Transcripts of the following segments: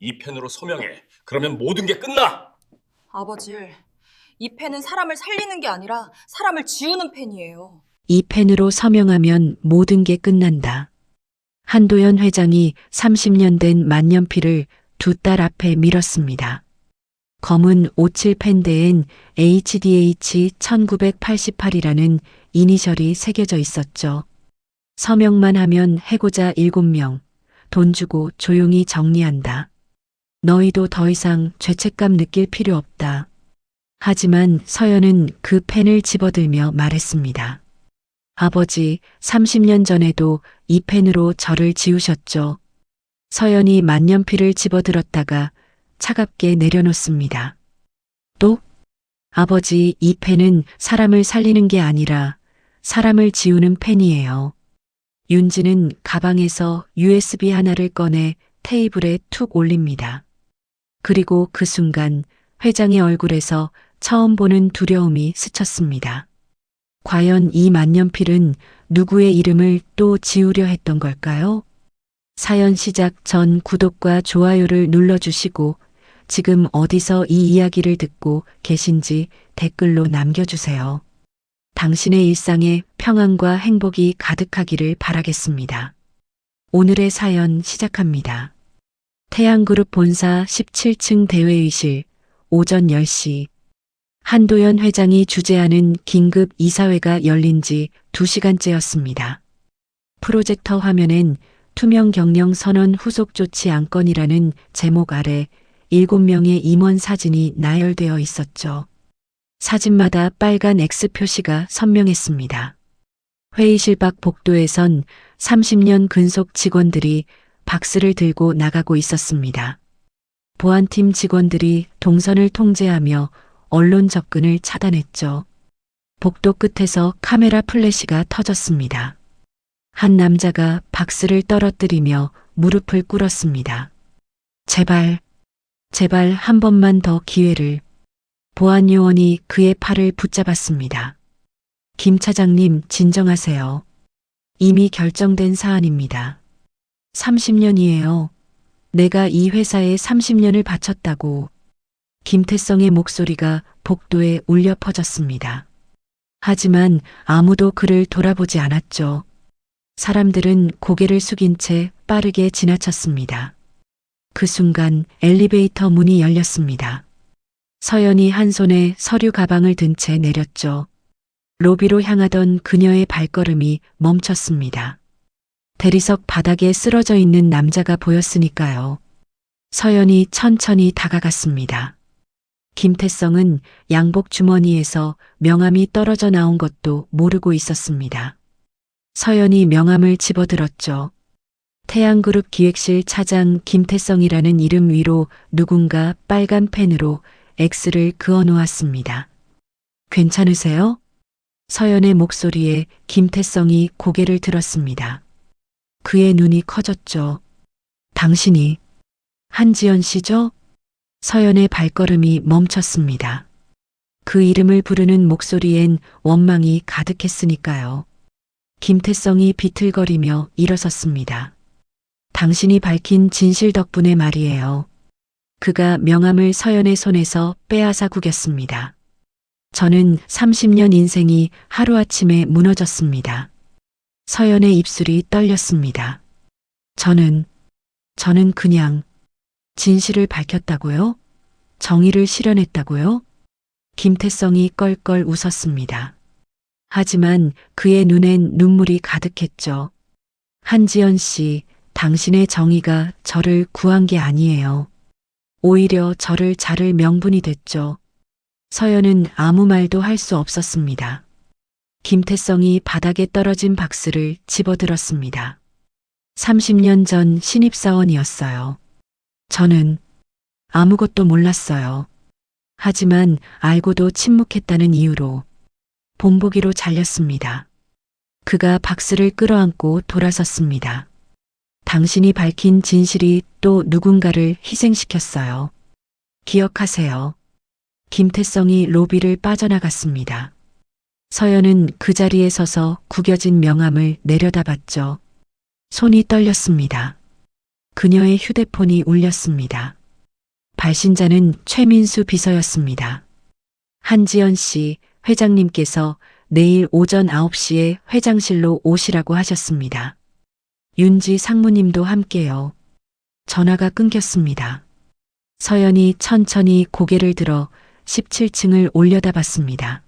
이 펜으로 서명해. 그러면 모든 게 끝나. 아버지, 이 펜은 사람을 살리는 게 아니라 사람을 지우는 펜이에요. 이 펜으로 서명하면 모든 게 끝난다. 한도연 회장이 30년 된 만년필을 두 딸 앞에 밀었습니다. 검은 57 펜대엔 HDH 1988이라는 이니셜이 새겨져 있었죠. 서명만 하면 해고자 7명, 돈 주고 조용히 정리한다. 너희도 더 이상 죄책감 느낄 필요 없다. 하지만 서연은 그 펜을 집어들며 말했습니다. 아버지, 30년 전에도 이 펜으로 저를 지우셨죠. 서연이 만년필을 집어들었다가 차갑게 내려놓습니다. 또? 아버지, 이 펜은 사람을 살리는 게 아니라 사람을 지우는 펜이에요. 윤지는 가방에서 USB 하나를 꺼내 테이블에 툭 올립니다. 그리고 그 순간 회장의 얼굴에서 처음 보는 두려움이 스쳤습니다. 과연 이 만년필은 누구의 이름을 또 지우려 했던 걸까요? 사연 시작 전 구독과 좋아요를 눌러주시고 지금 어디서 이 이야기를 듣고 계신지 댓글로 남겨주세요. 당신의 일상에 평안과 행복이 가득하기를 바라겠습니다. 오늘의 사연 시작합니다. 태양그룹 본사 17층 대회의실 오전 10시 한도연 회장이 주재하는 긴급 이사회가 열린 지 2시간째였습니다. 프로젝터 화면엔 투명 경영 선언 후속 조치 안건이라는 제목 아래 7명의 임원 사진이 나열되어 있었죠. 사진마다 빨간 X 표시가 선명했습니다. 회의실 밖 복도에선 30년 근속 직원들이 박스를 들고 나가고 있었습니다. 보안팀 직원들이 동선을 통제하며 언론 접근을 차단했죠. 복도 끝에서 카메라 플래시가 터졌습니다. 한 남자가 박스를 떨어뜨리며 무릎을 꿇었습니다. 제발, 제발 한 번만 더 기회를. 보안 요원이 그의 팔을 붙잡았습니다. 김 차장님, 진정하세요. 이미 결정된 사안입니다. 30년이에요. 내가 이 회사에 30년을 바쳤다고. 김태성의 목소리가 복도에 울려 퍼졌습니다. 하지만 아무도 그를 돌아보지 않았죠. 사람들은 고개를 숙인 채 빠르게 지나쳤습니다. 그 순간 엘리베이터 문이 열렸습니다. 서연이 한 손에 서류 가방을 든 채 내렸죠. 로비로 향하던 그녀의 발걸음이 멈췄습니다. 대리석 바닥에 쓰러져 있는 남자가 보였으니까요. 서연이 천천히 다가갔습니다. 김태성은 양복 주머니에서 명함이 떨어져 나온 것도 모르고 있었습니다. 서연이 명함을 집어들었죠. 태양그룹 기획실 차장 김태성이라는 이름 위로 누군가 빨간 펜으로 X를 그어 놓았습니다. 괜찮으세요? 서연의 목소리에 김태성이 고개를 들었습니다. 그의 눈이 커졌죠. 당신이 한지연 씨죠? 서연의 발걸음이 멈췄습니다. 그 이름을 부르는 목소리엔 원망이 가득했으니까요. 김태성이 비틀거리며 일어섰습니다. 당신이 밝힌 진실 덕분에 말이에요. 그가 명함을 서연의 손에서 빼앗아 구겼습니다. 저는 30년 인생이 하루아침에 무너졌습니다. 서연의 입술이 떨렸습니다. 저는 그냥 진실을 밝혔다고요? 정의를 실현했다고요? 김태성이 껄껄 웃었습니다. 하지만 그의 눈엔 눈물이 가득했죠. 한지연 씨, 당신의 정의가 저를 구한 게 아니에요. 오히려 저를 자를 명분이 됐죠. 서연은 아무 말도 할 수 없었습니다. 김태성이 바닥에 떨어진 박스를 집어들었습니다. 30년 전 신입사원이었어요. 저는 아무것도 몰랐어요. 하지만 알고도 침묵했다는 이유로 본보기로 잘렸습니다. 그가 박스를 끌어안고 돌아섰습니다. 당신이 밝힌 진실이 또 누군가를 희생시켰어요. 기억하세요. 김태성이 로비를 빠져나갔습니다. 서연은 그 자리에 서서 구겨진 명함을 내려다봤죠. 손이 떨렸습니다. 그녀의 휴대폰이 울렸습니다. 발신자는 최민수 비서였습니다. 한지연 씨, 회장님께서 내일 오전 9시에 회장실로 오시라고 하셨습니다. 윤지 상무님도 함께요. 전화가 끊겼습니다. 서연이 천천히 고개를 들어 17층을 올려다봤습니다.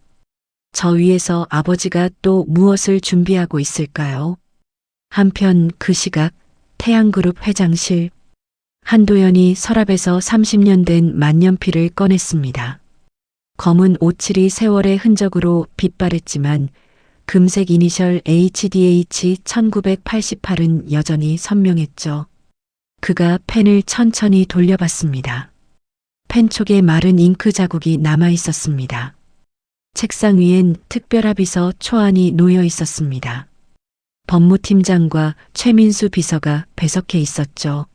저 위에서 아버지가 또 무엇을 준비하고 있을까요? 한편 그 시각 태양그룹 회장실, 한도연이 서랍에서 30년 된 만년필을 꺼냈습니다. 검은 오칠이 세월의 흔적으로 빛바랬지만 금색 이니셜 HDH 1988은 여전히 선명했죠. 그가 펜을 천천히 돌려봤습니다. 펜촉에 마른 잉크 자국이 남아 있었습니다. 책상 위엔 특별합의서 초안이 놓여 있었습니다. 법무팀장과 최민수 비서가 배석해 있었죠.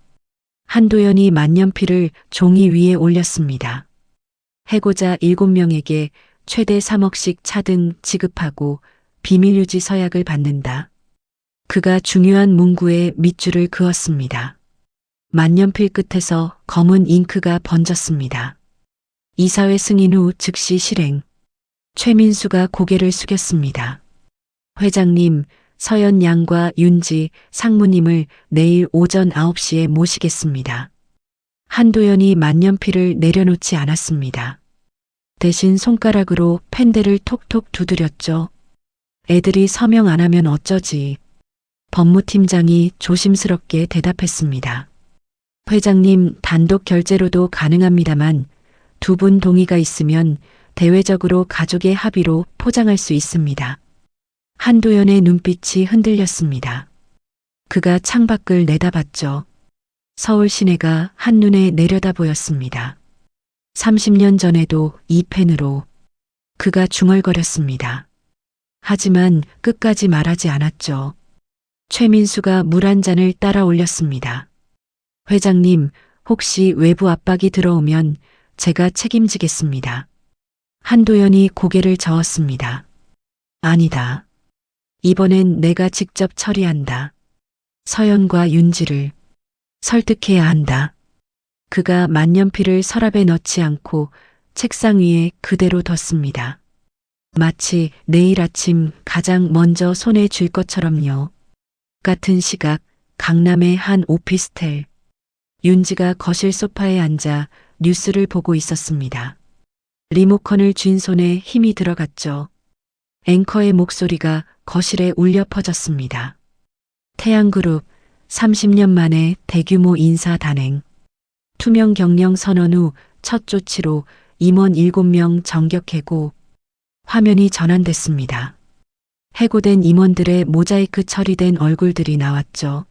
한도연이 만년필을 종이 위에 올렸습니다. 해고자 7명에게 최대 3억씩 차등 지급하고 비밀유지 서약을 받는다. 그가 중요한 문구에 밑줄을 그었습니다. 만년필 끝에서 검은 잉크가 번졌습니다. 이사회 승인 후 즉시 실행. 최민수가 고개를 숙였습니다. 회장님, 서연 양과 윤지 상무님을 내일 오전 9시에 모시겠습니다. 한도연이 만년필을 내려놓지 않았습니다. 대신 손가락으로 펜대를 톡톡 두드렸죠. 애들이 서명 안 하면 어쩌지. 법무팀장이 조심스럽게 대답했습니다. 회장님, 단독 결제로도 가능합니다만 두 분 동의가 있으면 대외적으로 가족의 합의로 포장할 수 있습니다. 한도연의 눈빛이 흔들렸습니다. 그가 창밖을 내다봤죠. 서울 시내가 한눈에 내려다 보였습니다. 30년 전에도 이 펜으로 그가 중얼거렸습니다. 하지만 끝까지 말하지 않았죠. 최민수가 물 한 잔을 따라 올렸습니다. 회장님, 혹시 외부 압박이 들어오면 제가 책임지겠습니다. 한도연이 고개를 저었습니다. 아니다. 이번엔 내가 직접 처리한다. 서연과 윤지를 설득해야 한다. 그가 만년필을 서랍에 넣지 않고 책상 위에 그대로 뒀습니다. 마치 내일 아침 가장 먼저 손에 쥘 것처럼요. 같은 시각 강남의 한 오피스텔. 윤지가 거실 소파에 앉아 뉴스를 보고 있었습니다. 리모컨을 쥔 손에 힘이 들어갔죠. 앵커의 목소리가 거실에 울려 퍼졌습니다. 태양그룹 30년 만에 대규모 인사 단행. 투명 경영 선언 후 첫 조치로 임원 7명 정격 해고. 화면이 전환됐습니다. 해고된 임원들의 모자이크 처리된 얼굴들이 나왔죠.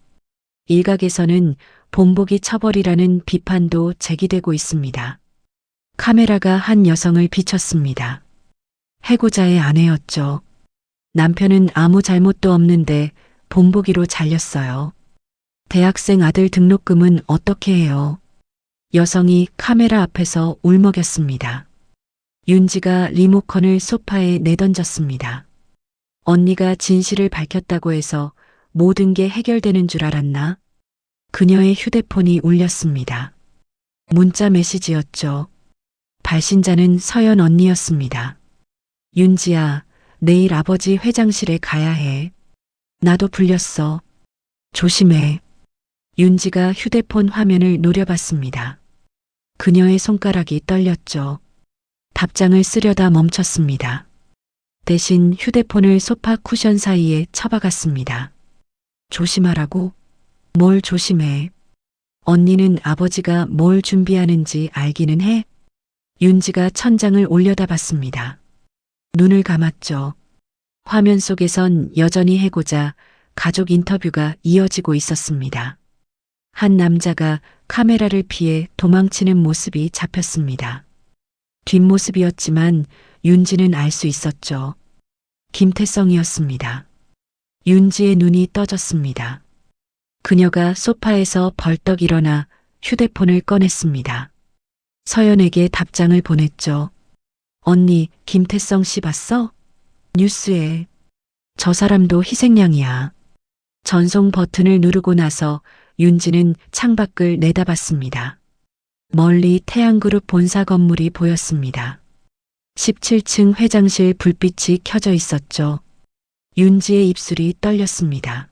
일각에서는 본보기 처벌이라는 비판도 제기되고 있습니다. 카메라가 한 여성을 비췄습니다. 해고자의 아내였죠. 남편은 아무 잘못도 없는데 본보기로 잘렸어요. 대학생 아들 등록금은 어떻게 해요? 여성이 카메라 앞에서 울먹였습니다. 윤지가 리모컨을 소파에 내던졌습니다. 언니가 진실을 밝혔다고 해서 모든 게 해결되는 줄 알았나? 그녀의 휴대폰이 울렸습니다. 문자 메시지였죠. 발신자는 서연 언니였습니다. 윤지야, 내일 아버지 회장실에 가야 해. 나도 불렸어. 조심해. 윤지가 휴대폰 화면을 노려봤습니다. 그녀의 손가락이 떨렸죠. 답장을 쓰려다 멈췄습니다. 대신 휴대폰을 소파 쿠션 사이에 처박았습니다. 조심하라고? 뭘 조심해? 언니는 아버지가 뭘 준비하는지 알기는 해? 윤지가 천장을 올려다봤습니다. 눈을 감았죠. 화면 속에선 여전히 해고자 가족 인터뷰가 이어지고 있었습니다. 한 남자가 카메라를 피해 도망치는 모습이 잡혔습니다. 뒷모습이었지만 윤지는 알 수 있었죠. 김태성이었습니다. 윤지의 눈이 떠졌습니다. 그녀가 소파에서 벌떡 일어나 휴대폰을 꺼냈습니다. 서연에게 답장을 보냈죠. 언니, 김태성 씨 봤어? 뉴스에. 저 사람도 희생양이야. 전송 버튼을 누르고 나서 윤지는 창밖을 내다봤습니다. 멀리 태양그룹 본사 건물이 보였습니다. 17층 회장실 불빛이 켜져 있었죠. 윤지의 입술이 떨렸습니다.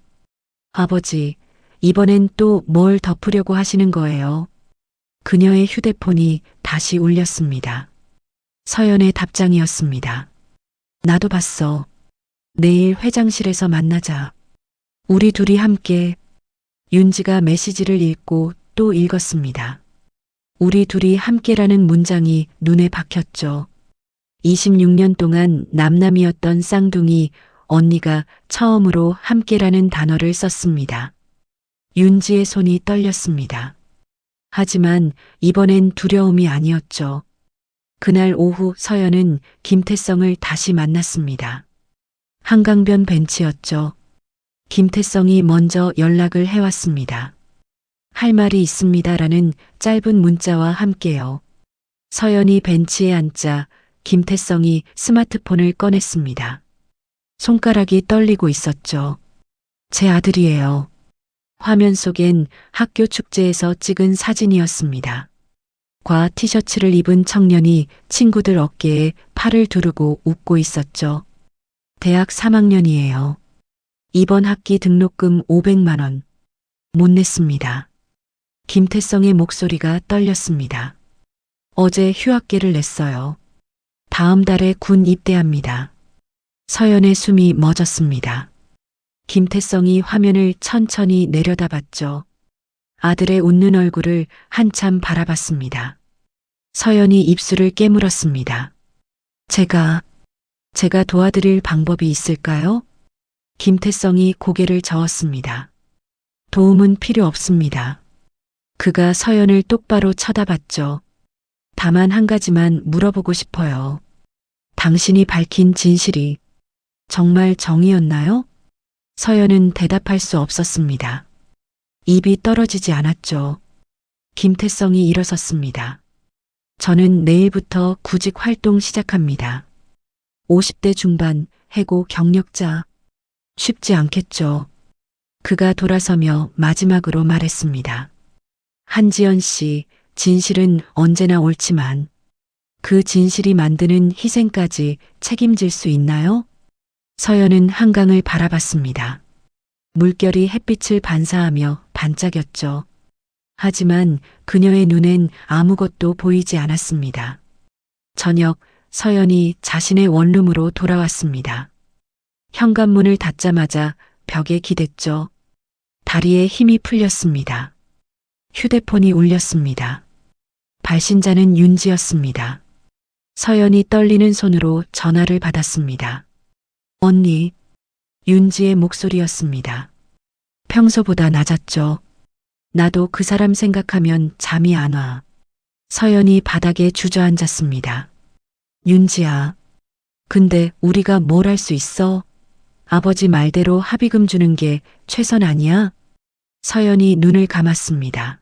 아버지, 이번엔 또 뭘 덮으려고 하시는 거예요? 그녀의 휴대폰이 다시 울렸습니다. 서연의 답장이었습니다. 나도 봤어. 내일 회장실에서 만나자. 우리 둘이 함께. 윤지가 메시지를 읽고 또 읽었습니다. 우리 둘이 함께라는 문장이 눈에 박혔죠. 26년 동안 남남이었던 쌍둥이 언니가 처음으로 함께라는 단어를 썼습니다. 윤지의 손이 떨렸습니다. 하지만 이번엔 두려움이 아니었죠. 그날 오후 서연은 김태성을 다시 만났습니다. 한강변 벤치였죠. 김태성이 먼저 연락을 해왔습니다. 할 말이 있습니다라는 짧은 문자와 함께요. 서연이 벤치에 앉자 김태성이 스마트폰을 꺼냈습니다. 손가락이 떨리고 있었죠. 제 아들이에요. 화면 속엔 학교 축제에서 찍은 사진이었습니다. 과 티셔츠를 입은 청년이 친구들 어깨에 팔을 두르고 웃고 있었죠. 대학 3학년이에요. 이번 학기 등록금 500만 원. 못 냈습니다. 김태성의 목소리가 떨렸습니다. 어제 휴학계를 냈어요. 다음 달에 군 입대합니다. 서연의 숨이 멎었습니다. 김태성이 화면을 천천히 내려다봤죠. 아들의 웃는 얼굴을 한참 바라봤습니다. 서연이 입술을 깨물었습니다. 제가 도와드릴 방법이 있을까요? 김태성이 고개를 저었습니다. 도움은 필요 없습니다. 그가 서연을 똑바로 쳐다봤죠. 다만 한 가지만 물어보고 싶어요. 당신이 밝힌 진실이 정말 정이었나요? 서연은 대답할 수 없었습니다. 입이 떨어지지 않았죠. 김태성이 일어섰습니다. 저는 내일부터 구직 활동 시작합니다. 50대 중반, 해고 경력자. 쉽지 않겠죠. 그가 돌아서며 마지막으로 말했습니다. 한지연 씨, 진실은 언제나 옳지만 그 진실이 만드는 희생까지 책임질 수 있나요? 서연은 한강을 바라봤습니다. 물결이 햇빛을 반사하며 반짝였죠. 하지만 그녀의 눈엔 아무것도 보이지 않았습니다. 저녁, 서연이 자신의 원룸으로 돌아왔습니다. 현관문을 닫자마자 벽에 기댔죠. 다리에 힘이 풀렸습니다. 휴대폰이 울렸습니다. 발신자는 윤지였습니다. 서연이 떨리는 손으로 전화를 받았습니다. 언니, 윤지의 목소리였습니다. 평소보다 낮았죠. 나도 그 사람 생각하면 잠이 안 와. 서연이 바닥에 주저앉았습니다. 윤지야, 근데 우리가 뭘 할 수 있어? 아버지 말대로 합의금 주는 게 최선 아니야? 서연이 눈을 감았습니다.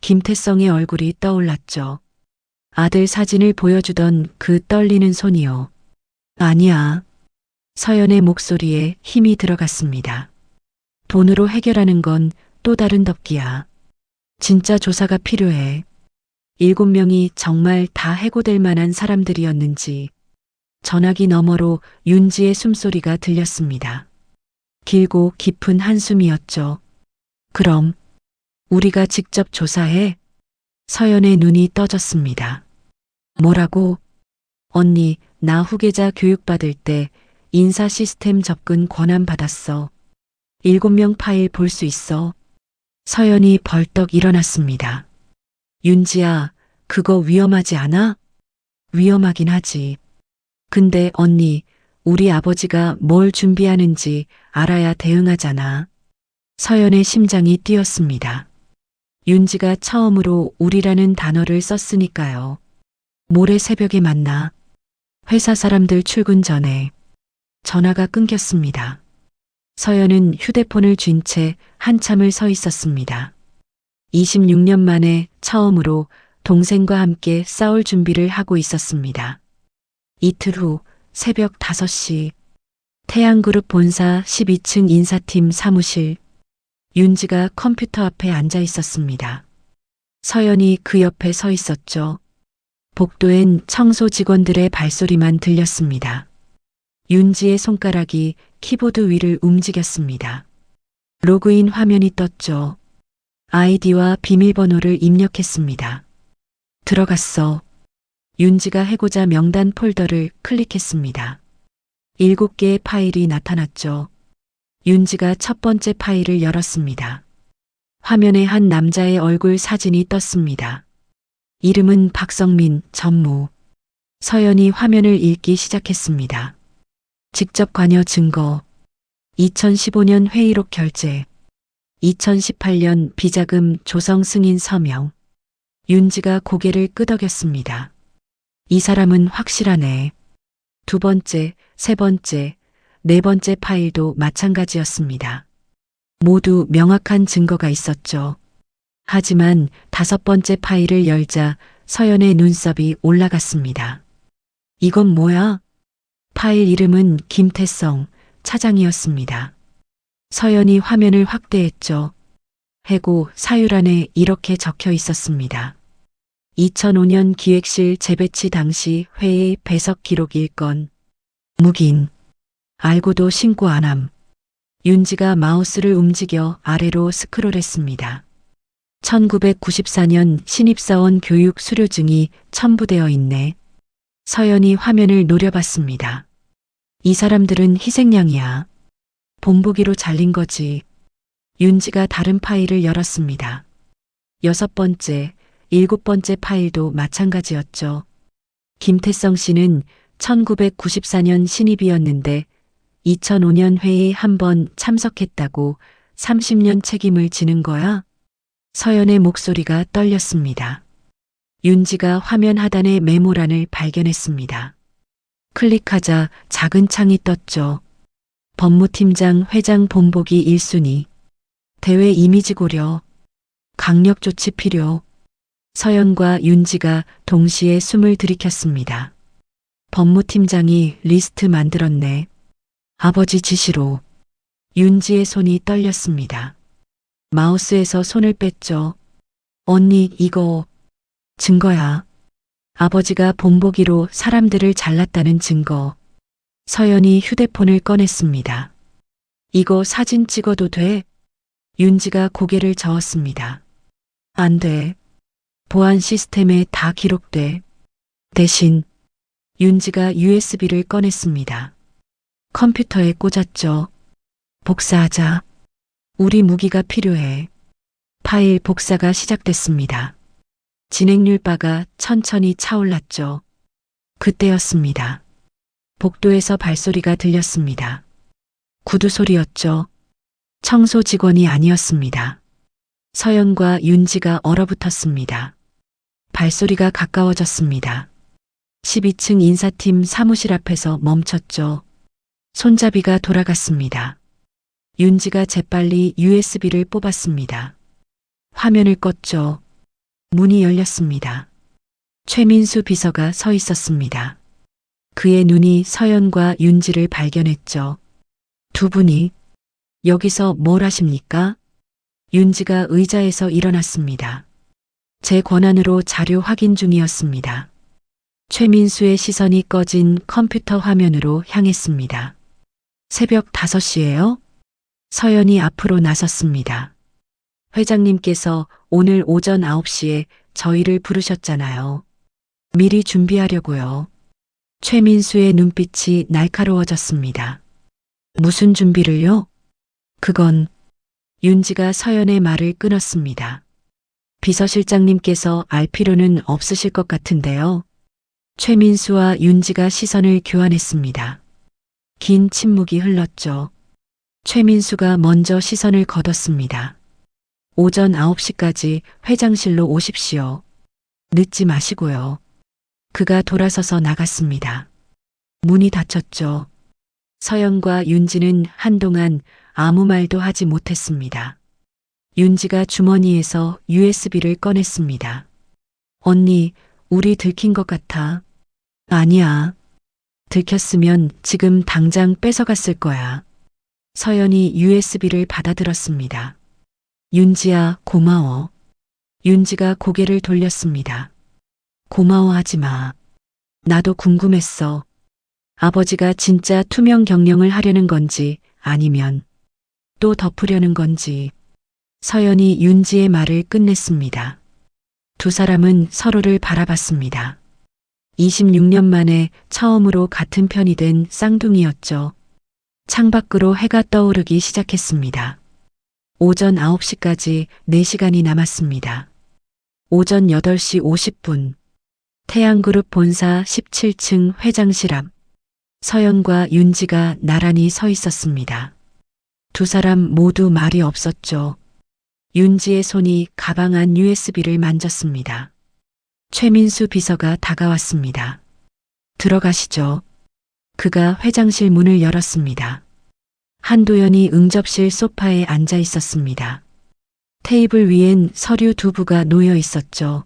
김태성의 얼굴이 떠올랐죠. 아들 사진을 보여주던 그 떨리는 손이요. 아니야. 서연의 목소리에 힘이 들어갔습니다. 돈으로 해결하는 건 또 다른 덮기야. 진짜 조사가 필요해. 7명이 정말 다 해고될 만한 사람들이었는지 전화기 너머로 윤지의 숨소리가 들렸습니다. 길고 깊은 한숨이었죠. 그럼 우리가 직접 조사해? 서연의 눈이 떠졌습니다. 뭐라고? 언니, 나 후계자 교육받을 때 인사 시스템 접근 권한 받았어. 7명 파일 볼 수 있어. 서연이 벌떡 일어났습니다. 윤지야, 그거 위험하지 않아? 위험하긴 하지. 근데 언니, 우리 아버지가 뭘 준비하는지 알아야 대응하잖아. 서연의 심장이 뛰었습니다. 윤지가 처음으로 우리라는 단어를 썼으니까요. 모레 새벽에 만나. 회사 사람들 출근 전에. 전화가 끊겼습니다. 서연은 휴대폰을 쥔 채 한참을 서 있었습니다. 26년 만에 처음으로 동생과 함께 싸울 준비를 하고 있었습니다. 이틀 후 새벽 5시 태양그룹 본사 12층 인사팀 사무실. 윤지가 컴퓨터 앞에 앉아 있었습니다. 서연이 그 옆에 서 있었죠. 복도엔 청소 직원들의 발소리만 들렸습니다. 윤지의 손가락이 키보드 위를 움직였습니다. 로그인 화면이 떴죠. 아이디와 비밀번호를 입력했습니다. 들어갔어. 윤지가 해고자 명단 폴더를 클릭했습니다. 7개의 파일이 나타났죠. 윤지가 첫 번째 파일을 열었습니다. 화면에 한 남자의 얼굴 사진이 떴습니다. 이름은 박성민, 전무. 서연이 화면을 읽기 시작했습니다. 직접 관여 증거. 2015년 회의록 결제. 2018년 비자금 조성 승인 서명. 윤지가 고개를 끄덕였습니다. 이 사람은 확실하네. 두 번째, 세 번째, 네 번째 파일도 마찬가지였습니다. 모두 명확한 증거가 있었죠. 하지만 다섯 번째 파일을 열자 서연의 눈썹이 올라갔습니다. 이건 뭐야? 파일 이름은 김태성 차장이었습니다. 서연이 화면을 확대했죠. 해고 사유란에 이렇게 적혀 있었습니다. 2005년 기획실 재배치 당시 회의 배석 기록 1건. 묵인. 알고도 신고 안함. 윤지가 마우스를 움직여 아래로 스크롤했습니다. 1994년 신입사원 교육 수료증이 첨부되어 있네. 서연이 화면을 노려봤습니다. 이 사람들은 희생양이야. 본보기로 잘린 거지. 윤지가 다른 파일을 열었습니다. 6번째, 7번째 파일도 마찬가지였죠. 김태성 씨는 1994년 신입이었는데 2005년 회의에 한 번 참석했다고 30년 책임을 지는 거야? 서연의 목소리가 떨렸습니다. 윤지가 화면 하단의 메모란을 발견했습니다. 클릭하자 작은 창이 떴죠. 법무팀장 회장 본보기 1순위. 대외 이미지 고려. 강력 조치 필요. 서연과 윤지가 동시에 숨을 들이켰습니다. 법무팀장이 리스트 만들었네. 아버지 지시로. 윤지의 손이 떨렸습니다. 마우스에서 손을 뺐죠. 언니, 이거 증거야. 아버지가 본보기로 사람들을 잘랐다는 증거. 서연이 휴대폰을 꺼냈습니다. 이거 사진 찍어도 돼? 윤지가 고개를 저었습니다. 안 돼. 보안 시스템에 다 기록돼. 대신 윤지가 USB를 꺼냈습니다. 컴퓨터에 꽂았죠. 복사하자. 우리 무기가 필요해. 파일 복사가 시작됐습니다. 진행률 바가 천천히 차올랐죠. 그때였습니다. 복도에서 발소리가 들렸습니다. 구두 소리였죠. 청소 직원이 아니었습니다. 서연과 윤지가 얼어붙었습니다. 발소리가 가까워졌습니다. 12층 인사팀 사무실 앞에서 멈췄죠. 손잡이가 돌아갔습니다. 윤지가 재빨리 USB를 뽑았습니다. 화면을 껐죠. 문이 열렸습니다. 최민수 비서가 서 있었습니다. 그의 눈이 서연과 윤지를 발견했죠. 두 분이 여기서 뭘 하십니까? 윤지가 의자에서 일어났습니다. 제 권한으로 자료 확인 중이었습니다. 최민수의 시선이 꺼진 컴퓨터 화면으로 향했습니다. 새벽 5시예요? 서연이 앞으로 나섰습니다. 회장님께서 오늘 오전 9시에 저희를 부르셨잖아요. 미리 준비하려고요. 최민수의 눈빛이 날카로워졌습니다. 무슨 준비를요? 그건 윤지가 서연의 말을 끊었습니다. 비서실장님께서 알 필요는 없으실 것 같은데요. 최민수와 윤지가 시선을 교환했습니다. 긴 침묵이 흘렀죠. 최민수가 먼저 시선을 거뒀습니다. 오전 9시까지 회장실로 오십시오. 늦지 마시고요. 그가 돌아서서 나갔습니다. 문이 닫혔죠. 서연과 윤지는 한동안 아무 말도 하지 못했습니다. 윤지가 주머니에서 USB를 꺼냈습니다. 언니, 우리 들킨 것 같아. 아니야. 들켰으면 지금 당장 뺏어갔을 거야. 서연이 USB를 받아들었습니다. 윤지야, 고마워. 윤지가 고개를 돌렸습니다. 고마워하지 마. 나도 궁금했어. 아버지가 진짜 투명 경영을 하려는 건지 아니면 또 덮으려는 건지. 서연이 윤지의 말을 끝냈습니다. 두 사람은 서로를 바라봤습니다. 26년 만에 처음으로 같은 편이 된 쌍둥이였죠. 창밖으로 해가 떠오르기 시작했습니다. 오전 9시까지 4시간이 남았습니다. 오전 8시 50분. 태양그룹 본사 17층 회장실 앞. 서연과 윤지가 나란히 서 있었습니다. 두 사람 모두 말이 없었죠. 윤지의 손이 가방 안 USB를 만졌습니다. 최민수 비서가 다가왔습니다. 들어가시죠. 그가 회장실 문을 열었습니다. 한도연이 응접실 소파에 앉아 있었습니다. 테이블 위엔 서류 2부가 놓여 있었죠.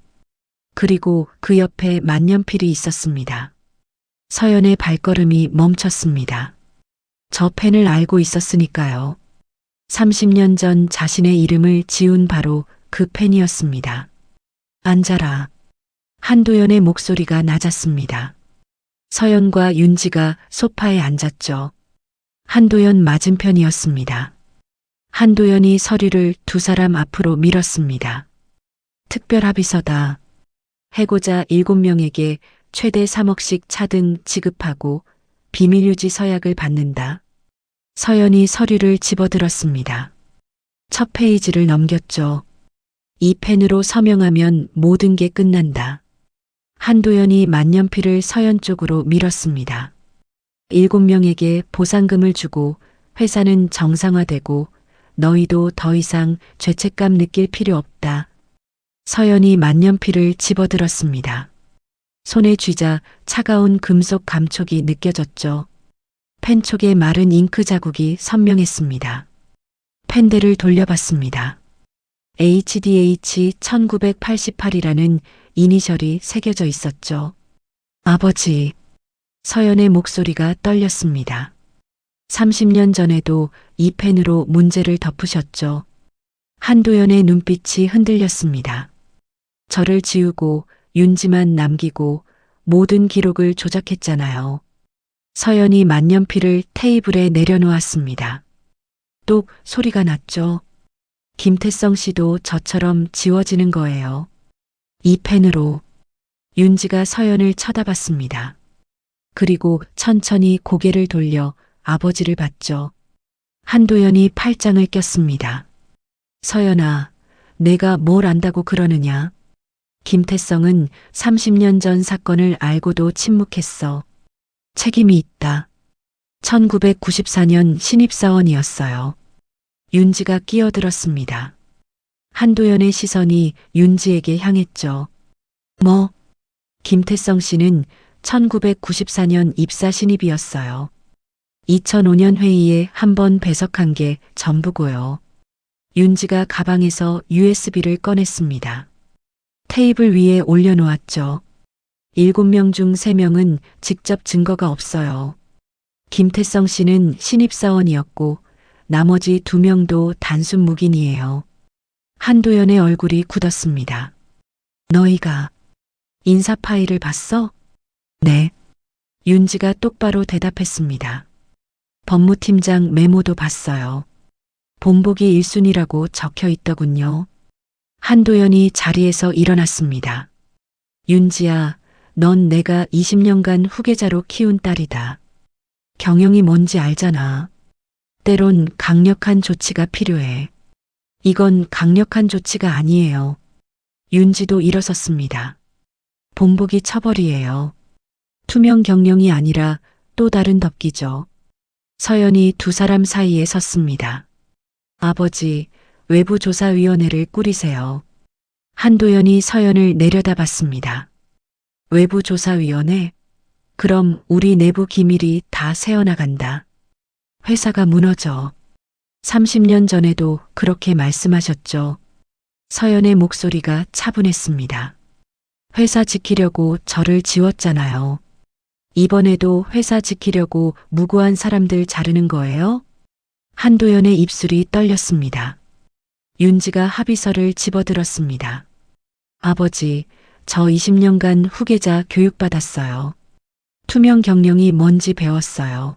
그리고 그 옆에 만년필이 있었습니다. 서연의 발걸음이 멈췄습니다. 저 펜을 알고 있었으니까요. 30년 전 자신의 이름을 지운 바로 그 펜이었습니다. 앉아라. 한도연의 목소리가 낮았습니다. 서연과 윤지가 소파에 앉았죠. 한도연 맞은편이었습니다. 한도연이 서류를 두 사람 앞으로 밀었습니다. 특별합의서다. 해고자 7명에게 최대 3억씩 차등 지급하고 비밀유지 서약을 받는다. 서연이 서류를 집어들었습니다. 첫 페이지를 넘겼죠. 이 펜으로 서명하면 모든 게 끝난다. 한도연이 만년필을 서연 쪽으로 밀었습니다. 7명에게 보상금을 주고 회사는 정상화되고 너희도 더 이상 죄책감 느낄 필요 없다. 서연이 만년필을 집어들었습니다. 손에 쥐자 차가운 금속 감촉이 느껴졌죠. 펜촉의 마른 잉크 자국이 선명했습니다. 펜대를 돌려봤습니다. HDH 1988이라는 이니셜이 새겨져 있었죠. 아버지. 서연의 목소리가 떨렸습니다. 30년 전에도 이 펜으로 문제를 덮으셨죠. 한도연의 눈빛이 흔들렸습니다. 저를 지우고 윤지만 남기고 모든 기록을 조작했잖아요. 서연이 만년필을 테이블에 내려놓았습니다. 똑 소리가 났죠. 김태성 씨도 저처럼 지워지는 거예요. 이 펜으로. 윤지가 서연을 쳐다봤습니다. 그리고 천천히 고개를 돌려 아버지를 봤죠. 한도연이 팔짱을 꼈습니다. 서연아, 내가 뭘 안다고 그러느냐? 김태성은 30년 전 사건을 알고도 침묵했어. 책임이 있다. 1994년 신입사원이었어요. 윤지가 끼어들었습니다. 한도연의 시선이 윤지에게 향했죠. 뭐? 김태성 씨는 1994년 입사 신입이었어요. 2005년 회의에 한 번 배석한 게 전부고요. 윤지가 가방에서 USB를 꺼냈습니다. 테이블 위에 올려놓았죠. 7명 중 3명은 직접 증거가 없어요. 김태성 씨는 신입사원이었고 나머지 2명도 단순 묵인이에요. 한도연의 얼굴이 굳었습니다. 너희가 인사 파일을 봤어? 네. 윤지가 똑바로 대답했습니다. 법무팀장 메모도 봤어요. 본보기 1순위라고 적혀 있더군요. 한도연이 자리에서 일어났습니다. 윤지야, 넌 내가 20년간 후계자로 키운 딸이다. 경영이 뭔지 알잖아. 때론 강력한 조치가 필요해. 이건 강력한 조치가 아니에요. 윤지도 일어섰습니다. 본보기 처벌이에요. 투명 경영이 아니라 또 다른 덮기죠. 서연이 두 사람 사이에 섰습니다. 아버지, 외부조사위원회를 꾸리세요. 한도연이 서연을 내려다봤습니다. 외부조사위원회? 그럼 우리 내부 기밀이 다 새어나간다. 회사가 무너져. 30년 전에도 그렇게 말씀하셨죠. 서연의 목소리가 차분했습니다. 회사 지키려고 저를 지웠잖아요. 이번에도 회사 지키려고 무고한 사람들 자르는 거예요? 한도연의 입술이 떨렸습니다. 윤지가 합의서를 집어들었습니다. 아버지, 저 20년간 후계자 교육받았어요. 투명 경영이 뭔지 배웠어요.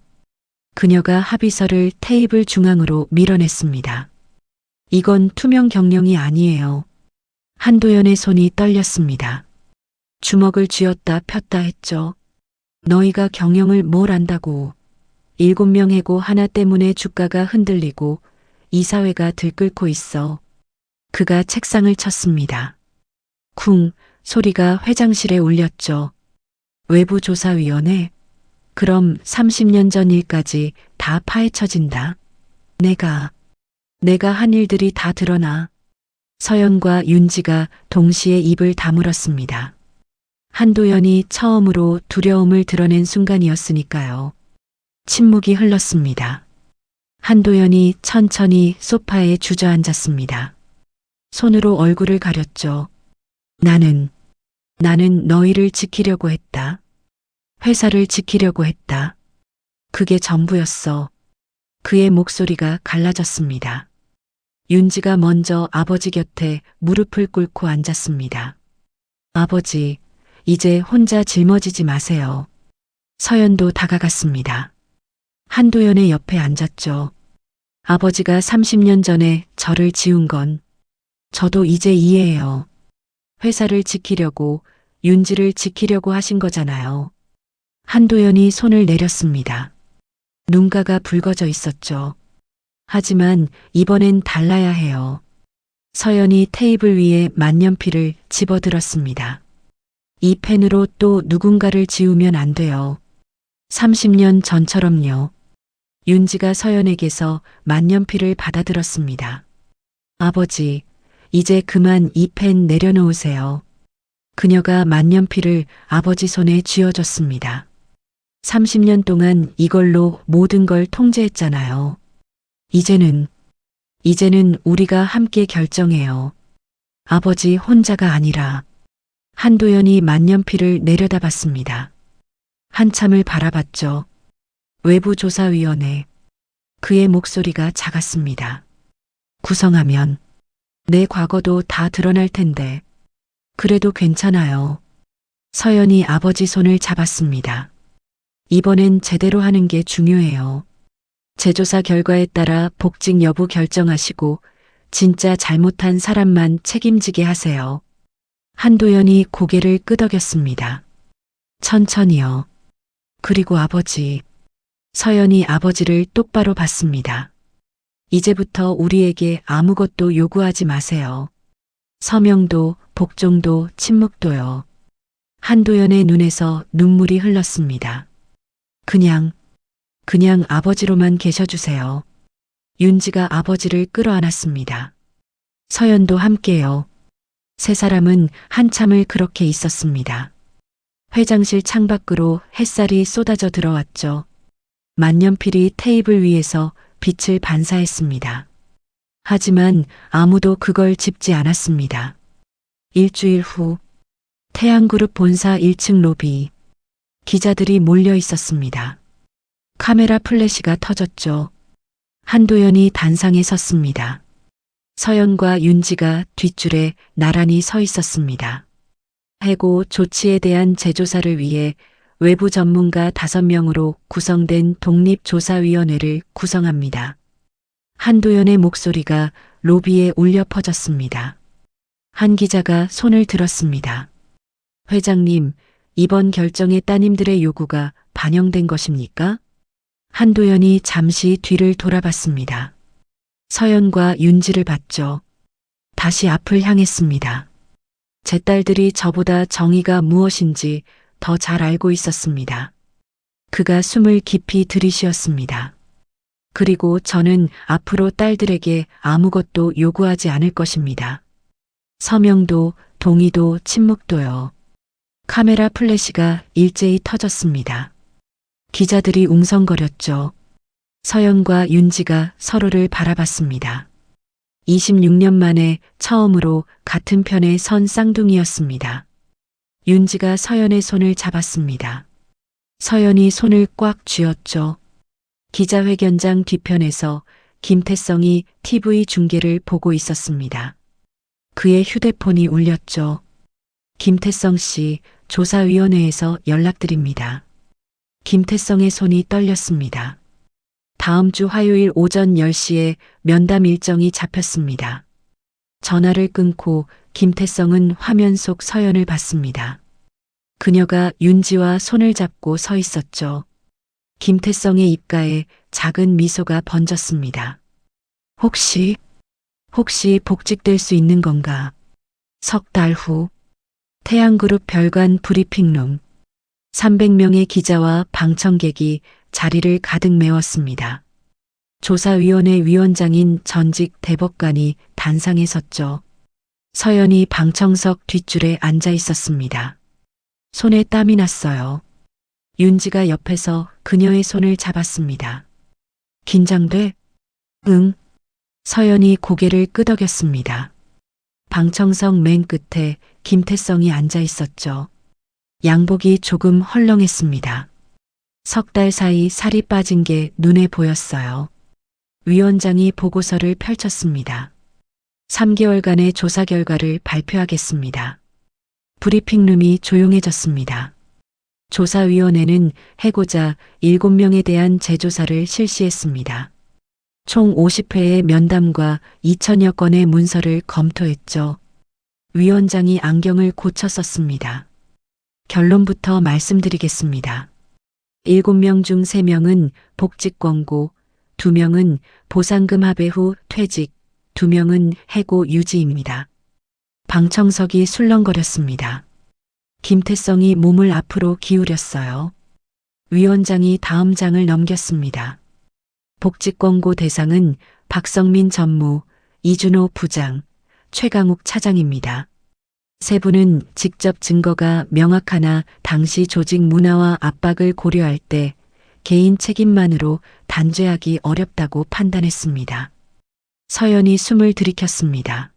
그녀가 합의서를 테이블 중앙으로 밀어냈습니다. 이건 투명 경영이 아니에요. 한도연의 손이 떨렸습니다. 주먹을 쥐었다 폈다 했죠. 너희가 경영을 뭘 안다고. 7명 해고 하나 때문에 주가가 흔들리고 이 사회가 들끓고 있어. 그가 책상을 쳤습니다. 쿵 소리가 회장실에 울렸죠. 외부조사위원회? 그럼 30년 전 일까지 다 파헤쳐진다. 내가 한 일들이 다 드러나. 서연과 윤지가 동시에 입을 다물었습니다. 한도연이 처음으로 두려움을 드러낸 순간이었으니까요. 침묵이 흘렀습니다. 한도연이 천천히 소파에 주저앉았습니다. 손으로 얼굴을 가렸죠. 나는 너희를 지키려고 했다. 회사를 지키려고 했다. 그게 전부였어. 그의 목소리가 갈라졌습니다. 윤지가 먼저 아버지 곁에 무릎을 꿇고 앉았습니다. 아버지, 이제 혼자 짊어지지 마세요. 서연도 다가갔습니다. 한도연의 옆에 앉았죠. 아버지가 30년 전에 저를 지운 건 저도 이제 이해해요. 회사를 지키려고, 윤지를 지키려고 하신 거잖아요. 한도연이 손을 내렸습니다. 눈가가 붉어져 있었죠. 하지만 이번엔 달라야 해요. 서연이 테이블 위에 만년필을 집어들었습니다. 이 펜으로 또 누군가를 지우면 안 돼요. 30년 전처럼요. 윤지가 서연에게서 만년필을 받아들었습니다. 아버지, 이제 그만 이 펜 내려놓으세요. 그녀가 만년필을 아버지 손에 쥐어줬습니다. 30년 동안 이걸로 모든 걸 통제했잖아요. 이제는 우리가 함께 결정해요. 아버지 혼자가 아니라. 한도연이 만년필을 내려다봤습니다. 한참을 바라봤죠. 외부조사위원회. 그의 목소리가 작았습니다. 구성하면 내 과거도 다 드러날 텐데. 그래도 괜찮아요. 서연이 아버지 손을 잡았습니다. 이번엔 제대로 하는 게 중요해요. 재조사 결과에 따라 복직 여부 결정하시고 진짜 잘못한 사람만 책임지게 하세요. 한도연이 고개를 끄덕였습니다. 천천히요. 그리고 아버지. 서연이 아버지를 똑바로 봤습니다. 이제부터 우리에게 아무것도 요구하지 마세요. 서명도, 복종도, 침묵도요. 한도연의 눈에서 눈물이 흘렀습니다. 그냥 아버지로만 계셔주세요. 윤지가 아버지를 끌어안았습니다. 서연도 함께요. 세 사람은 한참을 그렇게 있었습니다. 회장실 창밖으로 햇살이 쏟아져 들어왔죠. 만년필이 테이블 위에서 빛을 반사했습니다. 하지만 아무도 그걸 짚지 않았습니다. 일주일 후 태양그룹 본사 1층 로비. 기자들이 몰려 있었습니다. 카메라 플래시가 터졌죠. 한도연이 단상에 섰습니다. 서연과 윤지가 뒷줄에 나란히 서 있었습니다. 해고 조치에 대한 재조사를 위해 외부 전문가 5명으로 구성된 독립조사위원회를 구성합니다. 한도연의 목소리가 로비에 울려 퍼졌습니다. 한 기자가 손을 들었습니다. 회장님, 이번 결정에 따님들의 요구가 반영된 것입니까? 한도연이 잠시 뒤를 돌아봤습니다. 서연과 윤지를 봤죠. 다시 앞을 향했습니다. 제 딸들이 저보다 정의가 무엇인지 더 잘 알고 있었습니다. 그가 숨을 깊이 들이쉬었습니다. 그리고 저는 앞으로 딸들에게 아무것도 요구하지 않을 것입니다. 서명도, 동의도, 침묵도요. 카메라 플래시가 일제히 터졌습니다. 기자들이 웅성거렸죠. 서연과 윤지가 서로를 바라봤습니다. 26년 만에 처음으로 같은 편에 선 쌍둥이였습니다. 윤지가 서연의 손을 잡았습니다. 서연이 손을 꽉 쥐었죠. 기자회견장 뒤편에서 김태성이 TV 중계를 보고 있었습니다. 그의 휴대폰이 울렸죠. 김태성 씨, 조사위원회에서 연락드립니다. 김태성의 손이 떨렸습니다. 다음 주 화요일 오전 10시에 면담 일정이 잡혔습니다. 전화를 끊고 김태성은 화면 속 서연을 봤습니다. 그녀가 윤지와 손을 잡고 서 있었죠. 김태성의 입가에 작은 미소가 번졌습니다. 혹시 복직될 수 있는 건가? 석 달 후, 태양그룹 별관 브리핑룸. 300명의 기자와 방청객이 자리를 가득 메웠습니다. 조사위원회 위원장인 전직 대법관이 단상에 섰죠. 서연이 방청석 뒷줄에 앉아 있었습니다. 손에 땀이 났어요. 윤지가 옆에서 그녀의 손을 잡았습니다. 긴장돼? 응. 서연이 고개를 끄덕였습니다. 방청석 맨 끝에 김태성이 앉아 있었죠. 양복이 조금 헐렁했습니다. 석 달 사이 살이 빠진 게 눈에 보였어요. 위원장이 보고서를 펼쳤습니다. 3개월간의 조사 결과를 발표하겠습니다. 브리핑룸이 조용해졌습니다. 조사위원회는 해고자 7명에 대한 재조사를 실시했습니다. 총 50회의 면담과 2천여 건의 문서를 검토했죠. 위원장이 안경을 고쳐 썼습니다. 결론부터 말씀드리겠습니다. 7명 중 3명은 복직 권고, 2명은 보상금 합의 후 퇴직, 2명은 해고 유지입니다. 방청석이 술렁거렸습니다. 김태성이 몸을 앞으로 기울였어요. 위원장이 다음 장을 넘겼습니다. 복직 권고 대상은 박성민 전무, 이준호 부장, 최강욱 차장입니다. 세 분은 직접 증거가 명확하나 당시 조직 문화와 압박을 고려할 때 개인 책임만으로 단죄하기 어렵다고 판단했습니다. 서연이 숨을 들이켰습니다.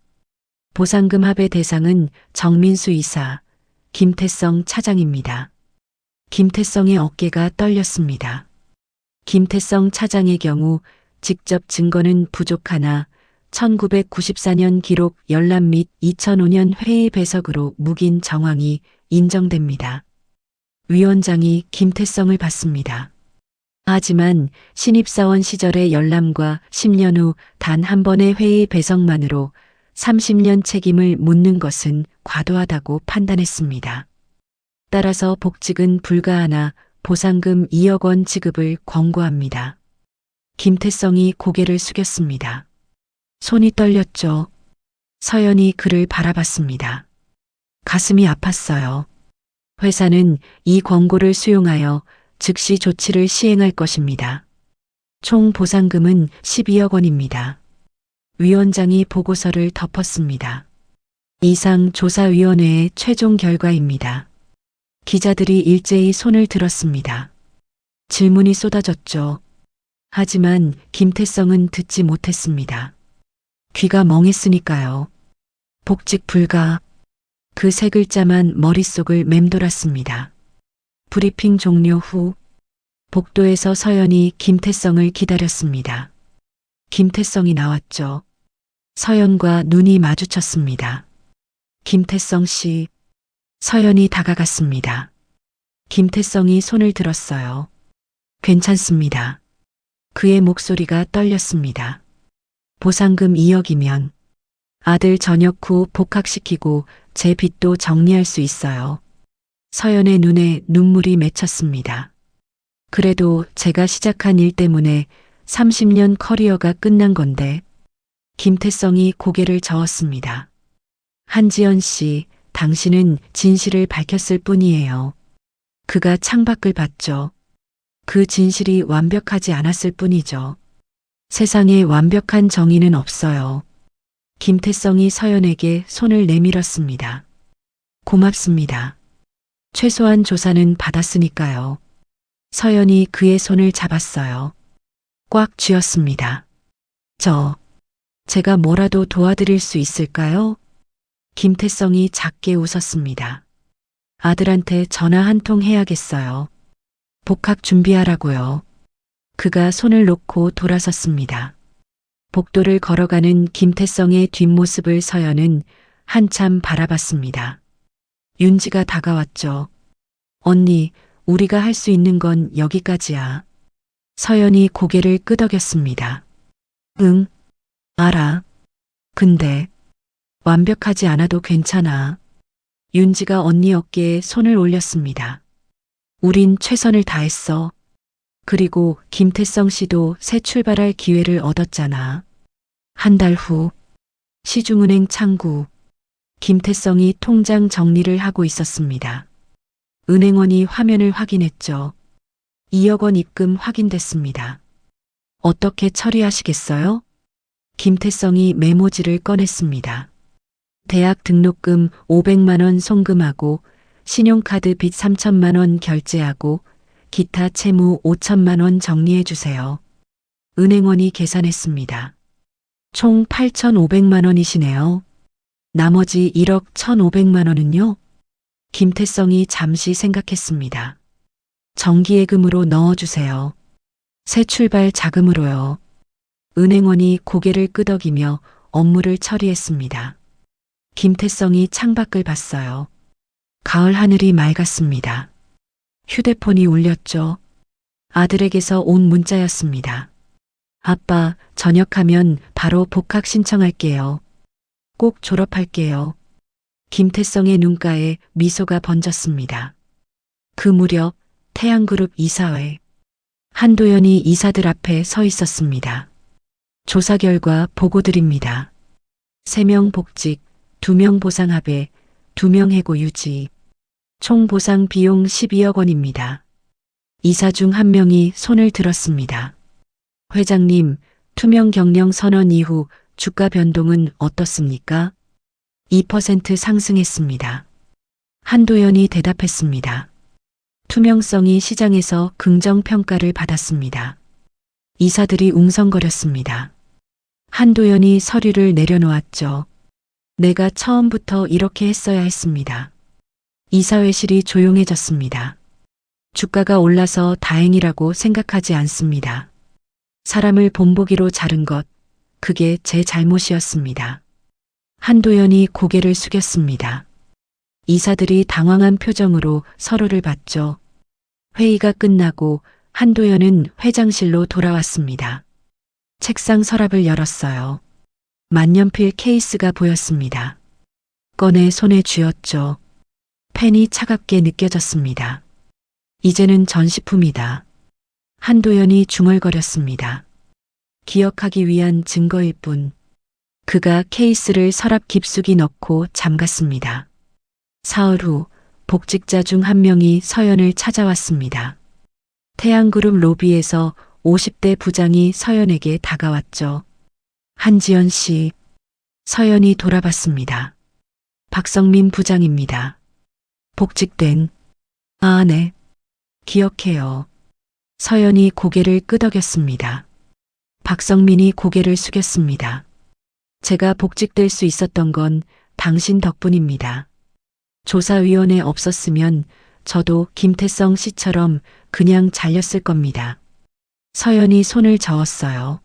보상금 합의 대상은 정민수 이사, 김태성 차장입니다. 김태성의 어깨가 떨렸습니다. 김태성 차장의 경우 직접 증거는 부족하나 1994년 기록 열람 및 2005년 회의 배석으로 묵인 정황이 인정됩니다. 위원장이 김태성을 봤습니다. 하지만 신입사원 시절의 열람과 10년 후 단 한 번의 회의 배석만으로 30년 책임을 묻는 것은 과도하다고 판단했습니다. 따라서 복직은 불가하나 보상금 2억 원 지급을 권고합니다. 김태성이 고개를 숙였습니다. 손이 떨렸죠. 서연이 그를 바라봤습니다. 가슴이 아팠어요. 회사는 이 권고를 수용하여 즉시 조치를 시행할 것입니다. 총 보상금은 12억 원입니다. 위원장이 보고서를 덮었습니다. 이상 조사위원회의 최종 결과입니다. 기자들이 일제히 손을 들었습니다. 질문이 쏟아졌죠. 하지만 김태성은 듣지 못했습니다. 귀가 멍했으니까요. 복직 불가. 그 세 글자만 머릿속을 맴돌았습니다. 브리핑 종료 후 복도에서 서연이 김태성을 기다렸습니다. 김태성이 나왔죠. 서연과 눈이 마주쳤습니다. 김태성 씨. 서연이 다가갔습니다. 김태성이 손을 들었어요. 괜찮습니다. 그의 목소리가 떨렸습니다. 보상금 2억이면 아들 전역 후 복학시키고 제 빚도 정리할 수 있어요. 서연의 눈에 눈물이 맺혔습니다. 그래도 제가 시작한 일 때문에 30년 커리어가 끝난 건데. 김태성이 고개를 저었습니다. 한지연 씨, 당신은 진실을 밝혔을 뿐이에요. 그가 창밖을 봤죠. 그 진실이 완벽하지 않았을 뿐이죠. 세상에 완벽한 정의는 없어요. 김태성이 서연에게 손을 내밀었습니다. 고맙습니다. 최소한 조사는 받았으니까요. 서연이 그의 손을 잡았어요. 꽉 쥐었습니다. 제가 뭐라도 도와드릴 수 있을까요? 김태성이 작게 웃었습니다. 아들한테 전화 한 통 해야겠어요. 복학 준비하라고요. 그가 손을 놓고 돌아섰습니다. 복도를 걸어가는 김태성의 뒷모습을 서연은 한참 바라봤습니다. 윤지가 다가왔죠. 언니, 우리가 할 수 있는 건 여기까지야. 서연이 고개를 끄덕였습니다. 응, 알아. 근데 완벽하지 않아도 괜찮아. 윤지가 언니 어깨에 손을 올렸습니다. 우린 최선을 다했어. 그리고 김태성 씨도 새 출발할 기회를 얻었잖아. 한 달 후, 시중은행 창구. 김태성이 통장 정리를 하고 있었습니다. 은행원이 화면을 확인했죠. 2억 원 입금 확인됐습니다. 어떻게 처리하시겠어요? 김태성이 메모지를 꺼냈습니다. 대학 등록금 500만 원 송금하고 신용카드 빚 3천만 원 결제하고 기타 채무 5천만 원 정리해 주세요. 은행원이 계산했습니다. 총 8,500만 원이시네요. 나머지 1억 1,500만 원은요? 김태성이 잠시 생각했습니다. 정기예금으로 넣어주세요. 새 출발 자금으로요. 은행원이 고개를 끄덕이며 업무를 처리했습니다. 김태성이 창밖을 봤어요. 가을 하늘이 맑았습니다. 휴대폰이 울렸죠. 아들에게서 온 문자였습니다. 아빠, 전역하면 바로 복학 신청할게요. 꼭 졸업할게요. 김태성의 눈가에 미소가 번졌습니다. 그 무렵 태양그룹 이사회. 한도연이 이사들 앞에 서 있었습니다. 조사 결과 보고 드립니다. 3명 복직, 2명 보상합의, 2명 해고 유지. 총 보상 비용 12억 원입니다. 이사 중 1명이 손을 들었습니다. 회장님, 투명 경영 선언 이후 주가 변동은 어떻습니까? 2% 상승했습니다. 한도연이 대답했습니다. 투명성이 시장에서 긍정평가를 받았습니다. 이사들이 웅성거렸습니다. 한도연이 서류를 내려놓았죠. 내가 처음부터 이렇게 했어야 했습니다. 이사회실이 조용해졌습니다. 주가가 올라서 다행이라고 생각하지 않습니다. 사람을 본보기로 자른 것, 그게 제 잘못이었습니다. 한도연이 고개를 숙였습니다. 이사들이 당황한 표정으로 서로를 봤죠. 회의가 끝나고 한도연은 회장실로 돌아왔습니다. 책상 서랍을 열었어요. 만년필 케이스가 보였습니다. 꺼내 손에 쥐었죠. 펜이 차갑게 느껴졌습니다. 이제는 전시품이다. 한도연이 중얼거렸습니다. 기억하기 위한 증거일 뿐. 그가 케이스를 서랍 깊숙이 넣고 잠갔습니다. 사흘 후 복직자 중 1명이 서연을 찾아왔습니다. 태양그룹 로비에서 50대 부장이 서연에게 다가왔죠. 한지연 씨. 서연이 돌아봤습니다. 박성민 부장입니다. 복직된. 아, 네. 기억해요. 서연이 고개를 끄덕였습니다. 박성민이 고개를 숙였습니다. 제가 복직될 수 있었던 건 당신 덕분입니다. 조사위원회 없었으면 저도 김태성 씨처럼 그냥 잘렸을 겁니다. 서연이 손을 저었어요.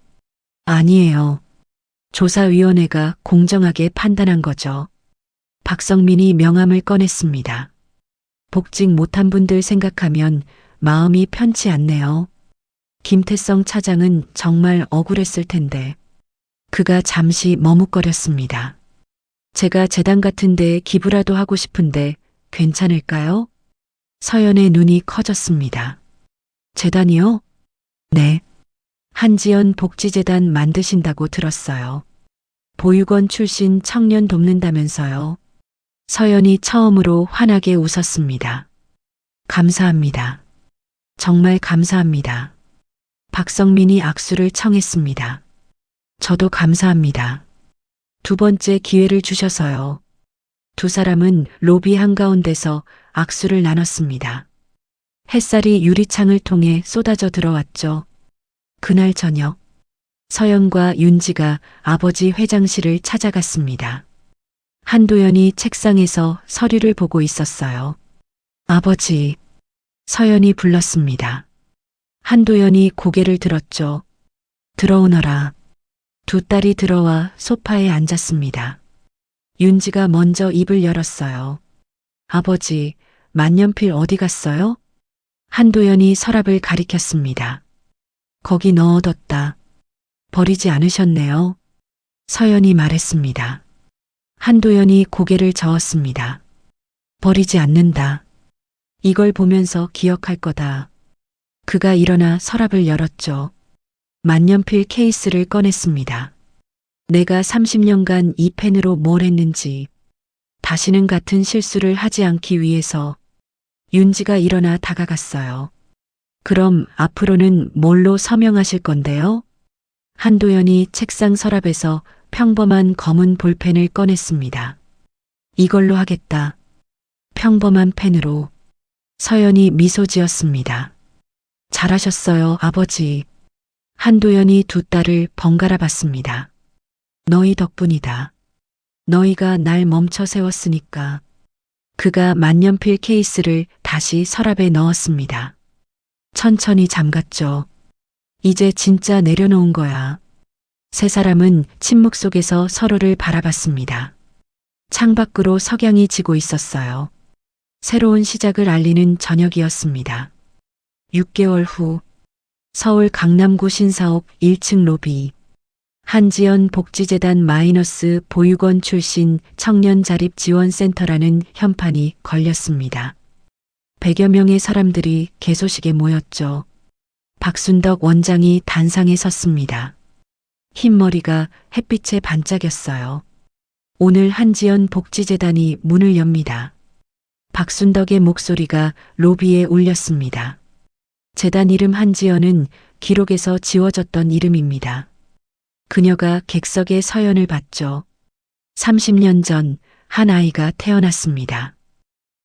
아니에요. 조사위원회가 공정하게 판단한 거죠. 박성민이 명함을 꺼냈습니다. 복직 못한 분들 생각하면 마음이 편치 않네요. 김태성 차장은 정말 억울했을 텐데. 그가 잠시 머뭇거렸습니다. 제가 재단 같은 데 기부라도 하고 싶은데 괜찮을까요? 서연의 눈이 커졌습니다. 재단이요? 네. 한지연 복지재단 만드신다고 들었어요. 보육원 출신 청년 돕는다면서요. 서연이 처음으로 환하게 웃었습니다. 감사합니다. 정말 감사합니다. 박성민이 악수를 청했습니다. 저도 감사합니다. 2번째 기회를 주셔서요. 2 사람은 로비 한가운데서 악수를 나눴습니다. 햇살이 유리창을 통해 쏟아져 들어왔죠. 그날 저녁, 서연과 윤지가 아버지 회장실을 찾아갔습니다. 한도연이 책상에서 서류를 보고 있었어요. 아버지, 서연이 불렀습니다. 한도연이 고개를 들었죠. 들어오너라. 두 딸이 들어와 소파에 앉았습니다. 윤지가 먼저 입을 열었어요. 아버지, 만년필 어디 갔어요? 한도연이 서랍을 가리켰습니다. 거기 넣어뒀다. 버리지 않으셨네요. 서연이 말했습니다. 한도연이 고개를 저었습니다. 버리지 않는다. 이걸 보면서 기억할 거다. 그가 일어나 서랍을 열었죠. 만년필 케이스를 꺼냈습니다. 내가 30년간 이 펜으로 뭘 했는지, 다시는 같은 실수를 하지 않기 위해서. 윤지가 일어나 다가갔어요. 그럼 앞으로는 뭘로 서명하실 건데요? 한도연이 책상 서랍에서 평범한 검은 볼펜을 꺼냈습니다. 이걸로 하겠다. 평범한 펜으로. 서연이 미소 지었습니다. 잘하셨어요, 아버지. 한도연이 두 딸을 번갈아 봤습니다. 너희 덕분이다. 너희가 날 멈춰 세웠으니까. 그가 만년필 케이스를 다시 서랍에 넣었습니다. 천천히 잠갔죠. 이제 진짜 내려놓은 거야. 세 사람은 침묵 속에서 서로를 바라봤습니다. 창밖으로 석양이 지고 있었어요. 새로운 시작을 알리는 저녁이었습니다. 6개월 후 서울 강남구 신사옥 1층 로비. 한지연 복지재단 마이너스 보육원 출신 청년자립지원센터라는 현판이 걸렸습니다. 100여 명의 사람들이 개소식에 모였죠. 박순덕 원장이 단상에 섰습니다. 흰머리가 햇빛에 반짝였어요. 오늘 한지연 복지재단이 문을 엽니다. 박순덕의 목소리가 로비에 울렸습니다. 재단 이름 한지연은 기록에서 지워졌던 이름입니다. 그녀가 객석에 서연을 봤죠. 30년 전 한 아이가 태어났습니다.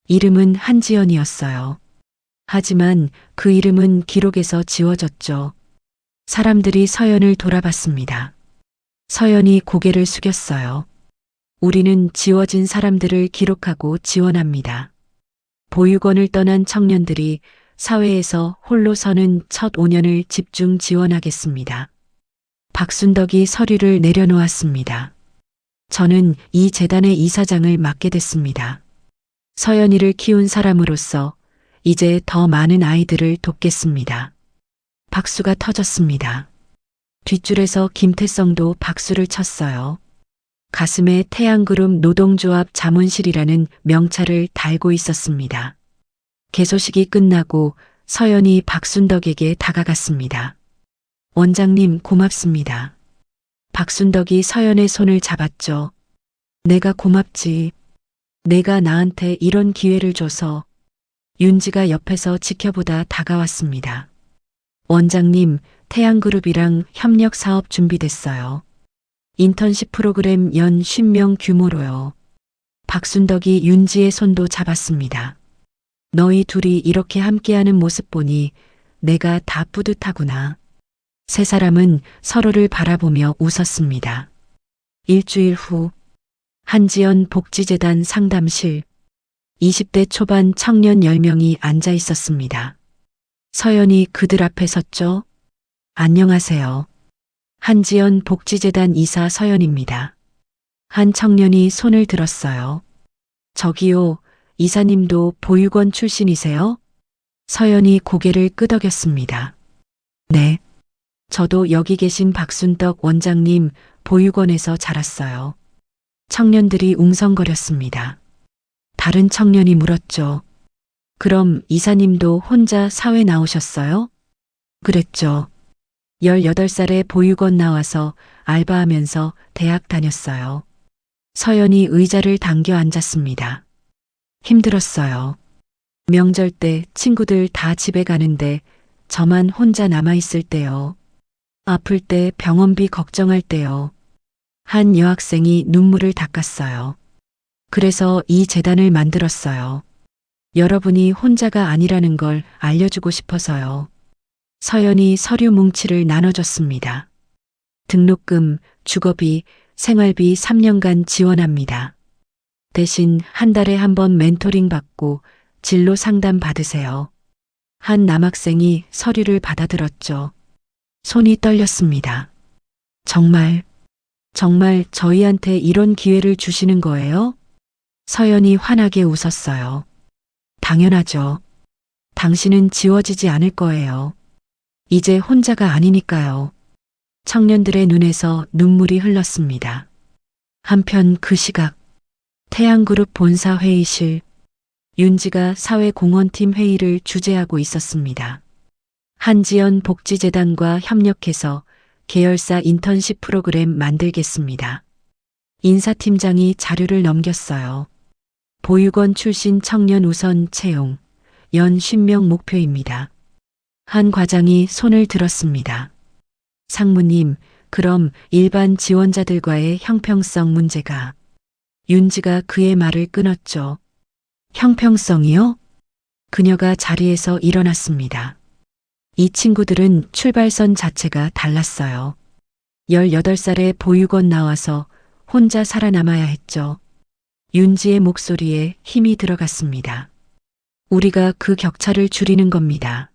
이름은 한지연이었어요. 하지만 그 이름은 기록에서 지워졌죠. 사람들이 서연을 돌아봤습니다. 서연이 고개를 숙였어요. 우리는 지워진 사람들을 기록하고 지원합니다. 보육원을 떠난 청년들이 사회에서 홀로 서는 첫 5년을 집중 지원하겠습니다. 박순덕이 서류를 내려놓았습니다. 저는 이 재단의 이사장을 맡게 됐습니다. 서연이를 키운 사람으로서 이제 더 많은 아이들을 돕겠습니다. 박수가 터졌습니다. 뒷줄에서 김태성도 박수를 쳤어요. 가슴에 태양그룹 노동조합 자문실이라는 명찰을 달고 있었습니다. 개소식이 끝나고 서연이 박순덕에게 다가갔습니다. 원장님 고맙습니다. 박순덕이 서연의 손을 잡았죠. 내가 고맙지. 내가 나한테 이런 기회를 줘서. 윤지가 옆에서 지켜보다 다가왔습니다. 원장님, 태양그룹이랑 협력 사업 준비됐어요. 인턴십 프로그램 연 50명 규모로요. 박순덕이 윤지의 손도 잡았습니다. 너희 둘이 이렇게 함께하는 모습 보니 내가 다 뿌듯하구나. 세 사람은 서로를 바라보며 웃었습니다. 일주일 후 한지연 복지재단 상담실. 20대 초반 청년 10명이 앉아 있었습니다. 서연이 그들 앞에 섰죠. 안녕하세요. 한지연 복지재단 이사 서연입니다. 한 청년이 손을 들었어요. 저기요, 이사님도 보육원 출신이세요? 서연이 고개를 끄덕였습니다. 네. 저도 여기 계신 박순덕 원장님 보육원에서 자랐어요. 청년들이 웅성거렸습니다. 다른 청년이 물었죠. 그럼 이사님도 혼자 사회 나오셨어요? 그랬죠. 18살에 보육원 나와서 알바하면서 대학 다녔어요. 서연이 의자를 당겨 앉았습니다. 힘들었어요. 명절 때 친구들 다 집에 가는데 저만 혼자 남아있을 때요. 아플 때 병원비 걱정할 때요. 한 여학생이 눈물을 닦았어요. 그래서 이 재단을 만들었어요. 여러분이 혼자가 아니라는 걸 알려주고 싶어서요. 서연이 서류 뭉치를 나눠줬습니다. 등록금, 주거비, 생활비 3년간 지원합니다. 대신 한 달에 한 번 멘토링 받고 진로 상담 받으세요. 한 남학생이 서류를 받아들었죠. 손이 떨렸습니다. 정말 정말 저희한테 이런 기회를 주시는 거예요? 서연이 환하게 웃었어요. 당연하죠. 당신은 지워지지 않을 거예요. 이제 혼자가 아니니까요. 청년들의 눈에서 눈물이 흘렀습니다. 한편 그 시각, 태양그룹 본사 회의실, 윤지가 사회공헌팀 회의를 주재하고 있었습니다. 한지연 복지재단과 협력해서 계열사 인턴십 프로그램 만들겠습니다. 인사팀장이 자료를 넘겼어요. 보육원 출신 청년 우선 채용, 연 50명 목표입니다. 한 과장이 손을 들었습니다. 상무님, 그럼 일반 지원자들과의 형평성 문제가. 윤지가 그의 말을 끊었죠. 형평성이요? 그녀가 자리에서 일어났습니다. 이 친구들은 출발선 자체가 달랐어요. 18살에 보육원 나와서 혼자 살아남아야 했죠. 윤지의 목소리에 힘이 들어갔습니다. 우리가 그 격차를 줄이는 겁니다.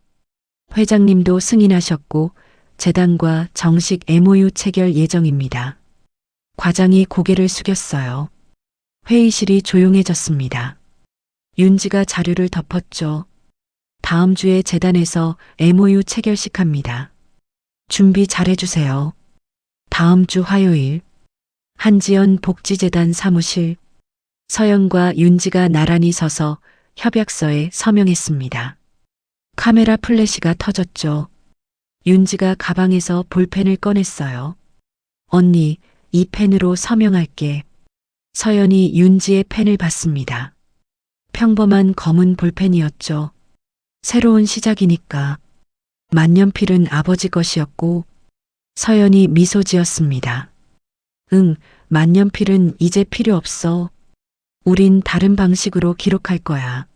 회장님도 승인하셨고 재단과 정식 MOU 체결 예정입니다. 과장이 고개를 숙였어요. 회의실이 조용해졌습니다. 윤지가 자료를 덮었죠. 다음 주에 재단에서 MOU 체결식 합니다. 준비 잘해주세요. 다음 주 화요일, 한지연 복지재단 사무실, 서연과 윤지가 나란히 서서 협약서에 서명했습니다. 카메라 플래시가 터졌죠. 윤지가 가방에서 볼펜을 꺼냈어요. 언니, 이 펜으로 서명할게. 서연이 윤지의 펜을 받습니다. 평범한 검은 볼펜이었죠. 새로운 시작이니까. 만년필은 아버지 것이었고 서연이 미소 지었습니다. 응, 만년필은 이제 필요 없어. 우린 다른 방식으로 기록할 거야.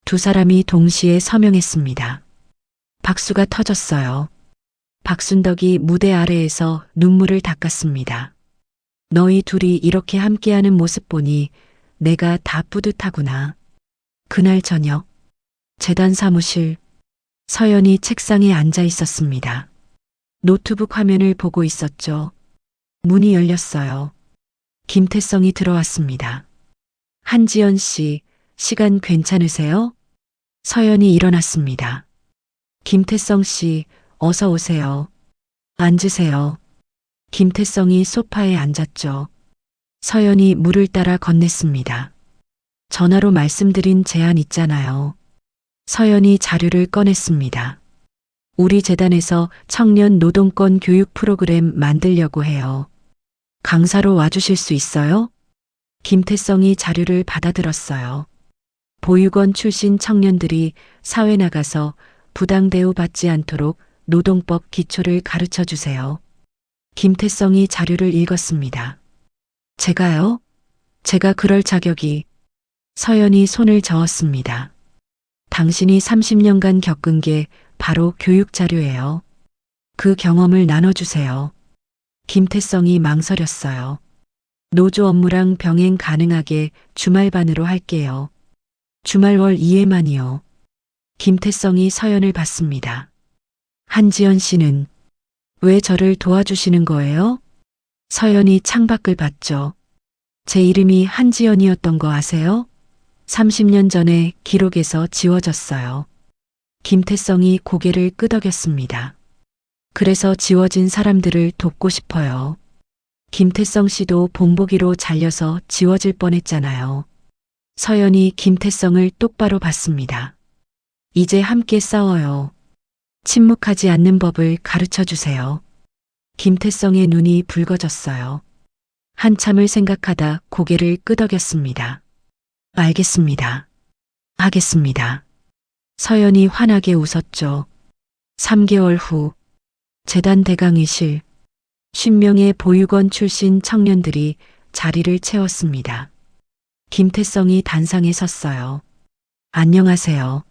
두 사람이 동시에 서명했습니다. 박수가 터졌어요. 박순덕이 무대 아래에서 눈물을 닦았습니다. 너희 둘이 이렇게 함께하는 모습 보니 내가 다 뿌듯하구나. 그날 저녁, 재단 사무실, 서연이 책상에 앉아 있었습니다. 노트북 화면을 보고 있었죠. 문이 열렸어요. 김태성이 들어왔습니다. 한지연 씨, 시간 괜찮으세요? 서연이 일어났습니다. 김태성 씨, 어서 오세요. 앉으세요. 김태성이 소파에 앉았죠. 서연이 물을 따라 건넸습니다. 전화로 말씀드린 제안 있잖아요. 서연이 자료를 꺼냈습니다. 우리 재단에서 청년 노동권 교육 프로그램 만들려고 해요. 강사로 와주실 수 있어요? 김태성이 자료를 받아들었어요. 보육원 출신 청년들이 사회 나가서 부당 대우 받지 않도록 노동법 기초를 가르쳐 주세요. 김태성이 자료를 읽었습니다. 제가요? 제가 그럴 자격이. 서연이 손을 저었습니다. 당신이 30년간 겪은 게 바로 교육 자료예요. 그 경험을 나눠주세요. 김태성이 망설였어요. 노조 업무랑 병행 가능하게 주말반으로 할게요. 주말월 2회만이요. 김태성이 서연을 봤습니다. 한지연 씨는 왜 저를 도와주시는 거예요? 서연이 창밖을 봤죠. 제 이름이 한지연이었던 거 아세요? 30년 전에 기록에서 지워졌어요. 김태성이 고개를 끄덕였습니다. 그래서 지워진 사람들을 돕고 싶어요. 김태성 씨도 본보기로 잘려서 지워질 뻔했잖아요. 서연이 김태성을 똑바로 봤습니다. 이제 함께 싸워요. 침묵하지 않는 법을 가르쳐 주세요. 김태성의 눈이 붉어졌어요. 한참을 생각하다 고개를 끄덕였습니다. 알겠습니다. 하겠습니다. 서연이 환하게 웃었죠. 3개월 후, 재단 대강의실, 50명의 보육원 출신 청년들이 자리를 채웠습니다. 김태성이 단상에 섰어요. 안녕하세요.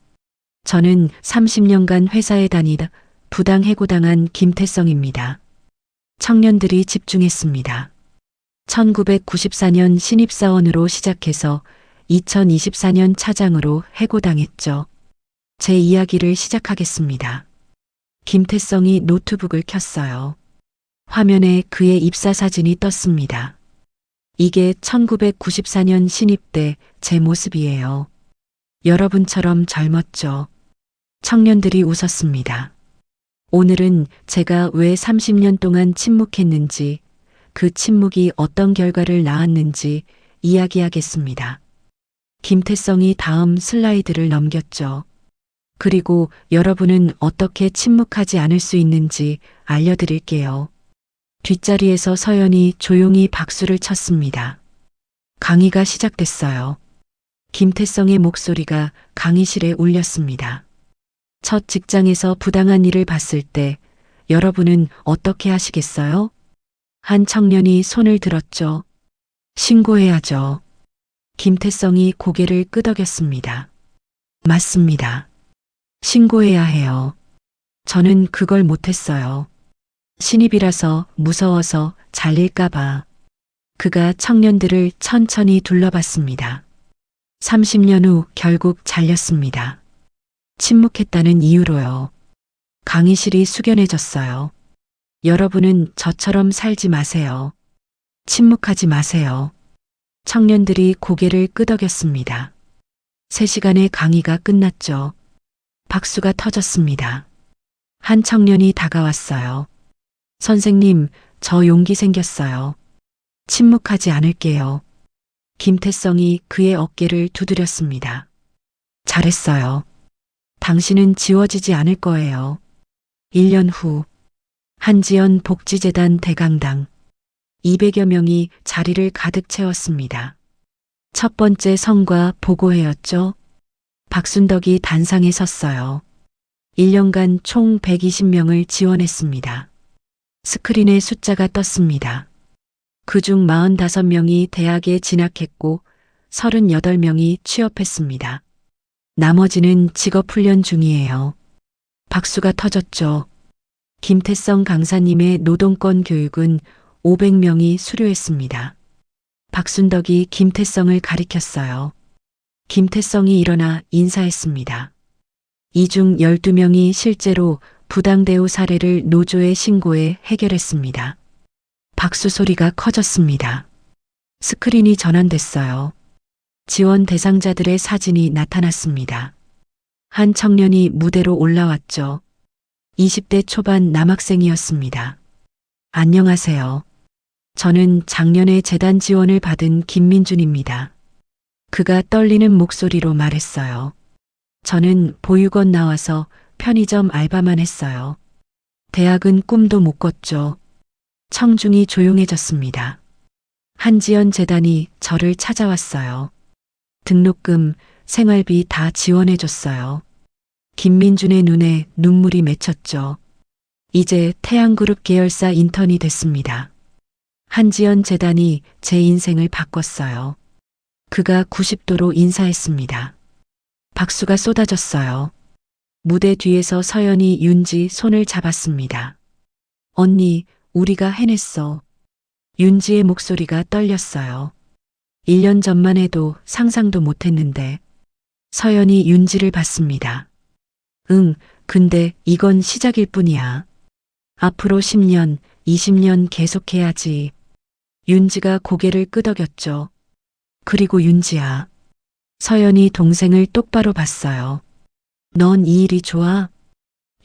저는 30년간 회사에 다니다 부당 해고당한 김태성입니다. 청년들이 집중했습니다. 1994년 신입사원으로 시작해서 2024년 차장으로 해고당했죠. 제 이야기를 시작하겠습니다. 김태성이 노트북을 켰어요. 화면에 그의 입사 사진이 떴습니다. 이게 1994년 신입 때 제 모습이에요. 여러분처럼 젊었죠. 청년들이 웃었습니다. 오늘은 제가 왜 30년 동안 침묵했는지, 그 침묵이 어떤 결과를 낳았는지 이야기하겠습니다. 김태성이 다음 슬라이드를 넘겼죠. 그리고 여러분은 어떻게 침묵하지 않을 수 있는지 알려드릴게요. 뒷자리에서 서연이 조용히 박수를 쳤습니다. 강의가 시작됐어요. 김태성의 목소리가 강의실에 울렸습니다. 첫 직장에서 부당한 일을 봤을 때 여러분은 어떻게 하시겠어요? 한 청년이 손을 들었죠. 신고해야죠. 김태성이 고개를 끄덕였습니다. 맞습니다. 신고해야 해요. 저는 그걸 못했어요. 신입이라서 무서워서 잘릴까봐. 그가 청년들을 천천히 둘러봤습니다. 30년 후 결국 잘렸습니다. 침묵했다는 이유로요. 강의실이 숙연해졌어요. 여러분은 저처럼 살지 마세요. 침묵하지 마세요. 청년들이 고개를 끄덕였습니다. 3시간의 강의가 끝났죠. 박수가 터졌습니다. 한 청년이 다가왔어요. 선생님, 저 용기 생겼어요. 침묵하지 않을게요. 김태성이 그의 어깨를 두드렸습니다. 잘했어요. 당신은 지워지지 않을 거예요. 1년 후, 한지연 복지재단 대강당. 200여 명이 자리를 가득 채웠습니다. 첫 번째 성과 보고회였죠. 박순덕이 단상에 섰어요. 1년간 총 120명을 지원했습니다. 스크린에 숫자가 떴습니다. 그중 45명이 대학에 진학했고 38명이 취업했습니다. 나머지는 직업훈련 중이에요. 박수가 터졌죠. 김태성 강사님의 노동권 교육은 500명이 수료했습니다. 박순덕이 김태성을 가리켰어요. 김태성이 일어나 인사했습니다. 이 중 12명이 실제로 부당대우 사례를 노조에 신고해 해결했습니다. 박수 소리가 커졌습니다. 스크린이 전환됐어요. 지원 대상자들의 사진이 나타났습니다. 한 청년이 무대로 올라왔죠. 20대 초반 남학생이었습니다. 안녕하세요. 저는 작년에 재단 지원을 받은 김민준입니다. 그가 떨리는 목소리로 말했어요. 저는 보육원 나와서 편의점 알바만 했어요. 대학은 꿈도 못 꿨죠. 청중이 조용해졌습니다. 한지연 재단이 저를 찾아왔어요. 등록금, 생활비 다 지원해줬어요. 김민준의 눈에 눈물이 맺혔죠. 이제 태양그룹 계열사 인턴이 됐습니다. 한지연 재단이 제 인생을 바꿨어요. 그가 90도로 인사했습니다. 박수가 쏟아졌어요. 무대 뒤에서 서연이 윤지 손을 잡았습니다. 언니, 우리가 해냈어. 윤지의 목소리가 떨렸어요. 1년 전만 해도 상상도 못했는데. 서연이 윤지를 봤습니다. 응, 근데 이건 시작일 뿐이야. 앞으로 10년, 20년 계속해야지. 윤지가 고개를 끄덕였죠. 그리고 윤지야. 서연이 동생을 똑바로 봤어요. 넌 이 일이 좋아?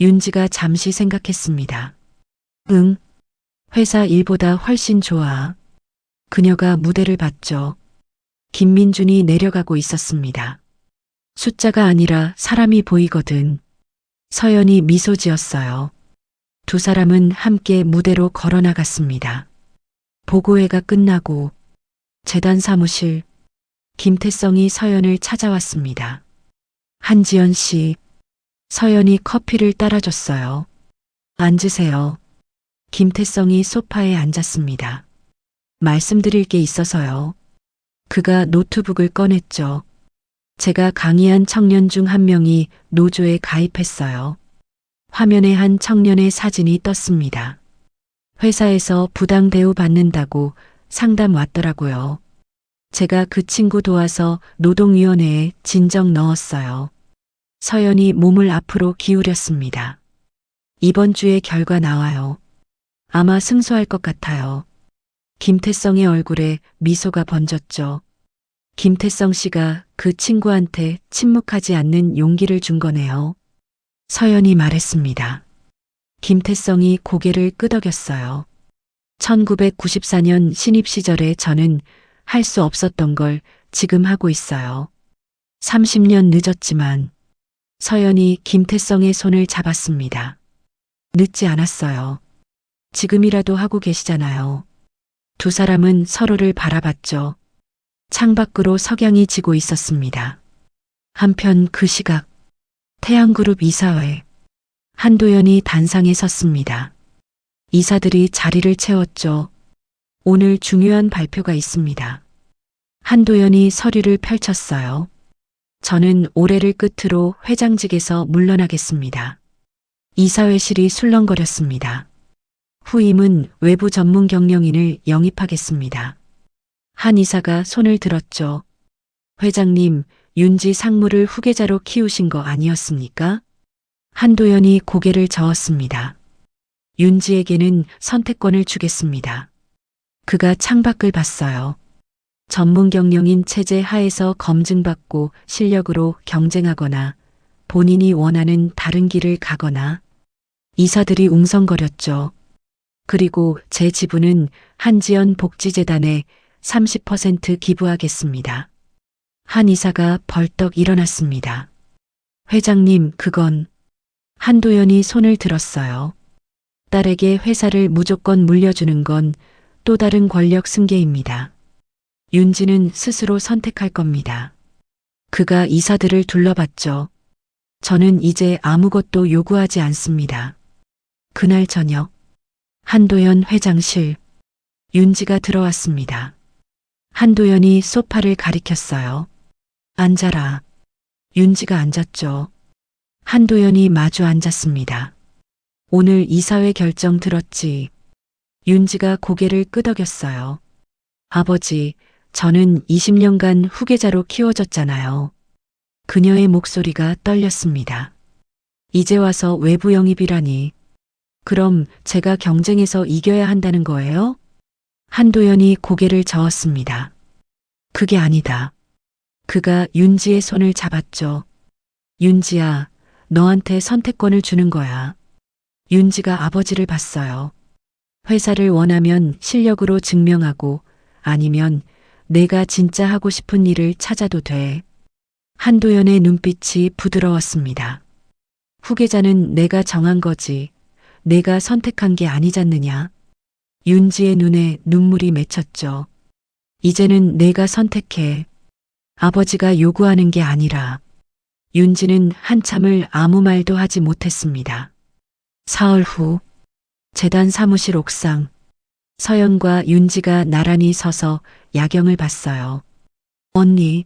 윤지가 잠시 생각했습니다. 응. 회사 일보다 훨씬 좋아. 그녀가 무대를 봤죠. 김민준이 내려가고 있었습니다. 숫자가 아니라 사람이 보이거든. 서연이 미소 지었어요. 두 사람은 함께 무대로 걸어 나갔습니다. 보고회가 끝나고 재단 사무실, 김태성이 서연을 찾아왔습니다. 한지연 씨, 서연이 커피를 따라줬어요. 앉으세요. 김태성이 소파에 앉았습니다. 말씀드릴 게 있어서요. 그가 노트북을 꺼냈죠. 제가 강의한 청년 중 한 명이 노조에 가입했어요. 화면에 한 청년의 사진이 떴습니다. 회사에서 부당 대우 받는다고 상담 왔더라고요. 제가 그 친구 도와서 노동위원회에 진정 넣었어요. 서연이 몸을 앞으로 기울였습니다. 이번 주에 결과 나와요. 아마 승소할 것 같아요. 김태성의 얼굴에 미소가 번졌죠. 김태성 씨가 그 친구한테 침묵하지 않는 용기를 준 거네요. 서연이 말했습니다. 김태성이 고개를 끄덕였어요. 1994년 신입 시절에 저는 할 수 없었던 걸 지금 하고 있어요. 30년 늦었지만 서연이 김태성의 손을 잡았습니다. 늦지 않았어요. 지금이라도 하고 계시잖아요. 두 사람은 서로를 바라봤죠. 창밖으로 석양이 지고 있었습니다. 한편 그 시각 태양그룹 이사회 한도연이 단상에 섰습니다. 이사들이 자리를 채웠죠. 오늘 중요한 발표가 있습니다. 한도연이 서류를 펼쳤어요. 저는 올해를 끝으로 회장직에서 물러나겠습니다. 이사회실이 술렁거렸습니다. 후임은 외부 전문 경영인을 영입하겠습니다. 한 이사가 손을 들었죠. 회장님, 윤지 상무를 후계자로 키우신 거 아니었습니까? 한도연이 고개를 저었습니다. 윤지에게는 선택권을 주겠습니다. 그가 창밖을 봤어요. 전문 경영인 체제 하에서 검증받고 실력으로 경쟁하거나 본인이 원하는 다른 길을 가거나 이사들이 웅성거렸죠. 그리고 제 지분은 한지연 복지재단에 30% 기부하겠습니다. 한 이사가 벌떡 일어났습니다. 회장님, 그건 한도연이 손을 들었어요. 딸에게 회사를 무조건 물려주는 건 또 다른 권력 승계입니다. 윤지는 스스로 선택할 겁니다. 그가 이사들을 둘러봤죠. 저는 이제 아무것도 요구하지 않습니다. 그날 저녁 한도연 회장실 윤지가 들어왔습니다. 한도연이 소파를 가리켰어요. 앉아라. 윤지가 앉았죠. 한도연이 마주 앉았습니다. 오늘 이사회 결정 들었지. 윤지가 고개를 끄덕였어요. 아버지, 저는 20년간 후계자로 키워졌잖아요. 그녀의 목소리가 떨렸습니다. 이제 와서 외부 영입이라니. 그럼 제가 경쟁에서 이겨야 한다는 거예요? 한도연이 고개를 저었습니다. 그게 아니다. 그가 윤지의 손을 잡았죠. 윤지야, 너한테 선택권을 주는 거야. 윤지가 아버지를 봤어요. 회사를 원하면 실력으로 증명하고 아니면 내가 진짜 하고 싶은 일을 찾아도 돼. 한도연의 눈빛이 부드러웠습니다. 후계자는 내가 정한 거지. 내가 선택한 게 아니잖느냐. 윤지의 눈에 눈물이 맺혔죠. 이제는 내가 선택해. 아버지가 요구하는 게 아니라. 윤지는 한참을 아무 말도 하지 못했습니다. 사흘 후 재단 사무실 옥상 서연과 윤지가 나란히 서서 야경을 봤어요. 언니,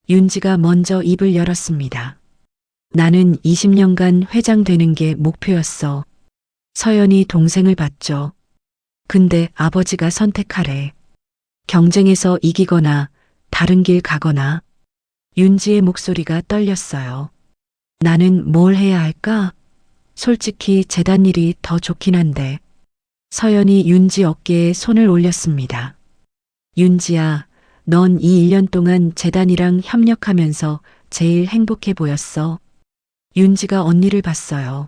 윤지가 먼저 입을 열었습니다. 나는 20년간 회장 되는 게 목표였어. 서연이 동생을 봤죠. 근데 아버지가 선택하래. 경쟁에서 이기거나 다른 길 가거나. 윤지의 목소리가 떨렸어요. 나는 뭘 해야 할까? 솔직히 재단 일이 더 좋긴 한데. 서연이 윤지 어깨에 손을 올렸습니다. 윤지야, 넌 이 1년 동안 재단이랑 협력하면서 제일 행복해 보였어. 윤지가 언니를 봤어요.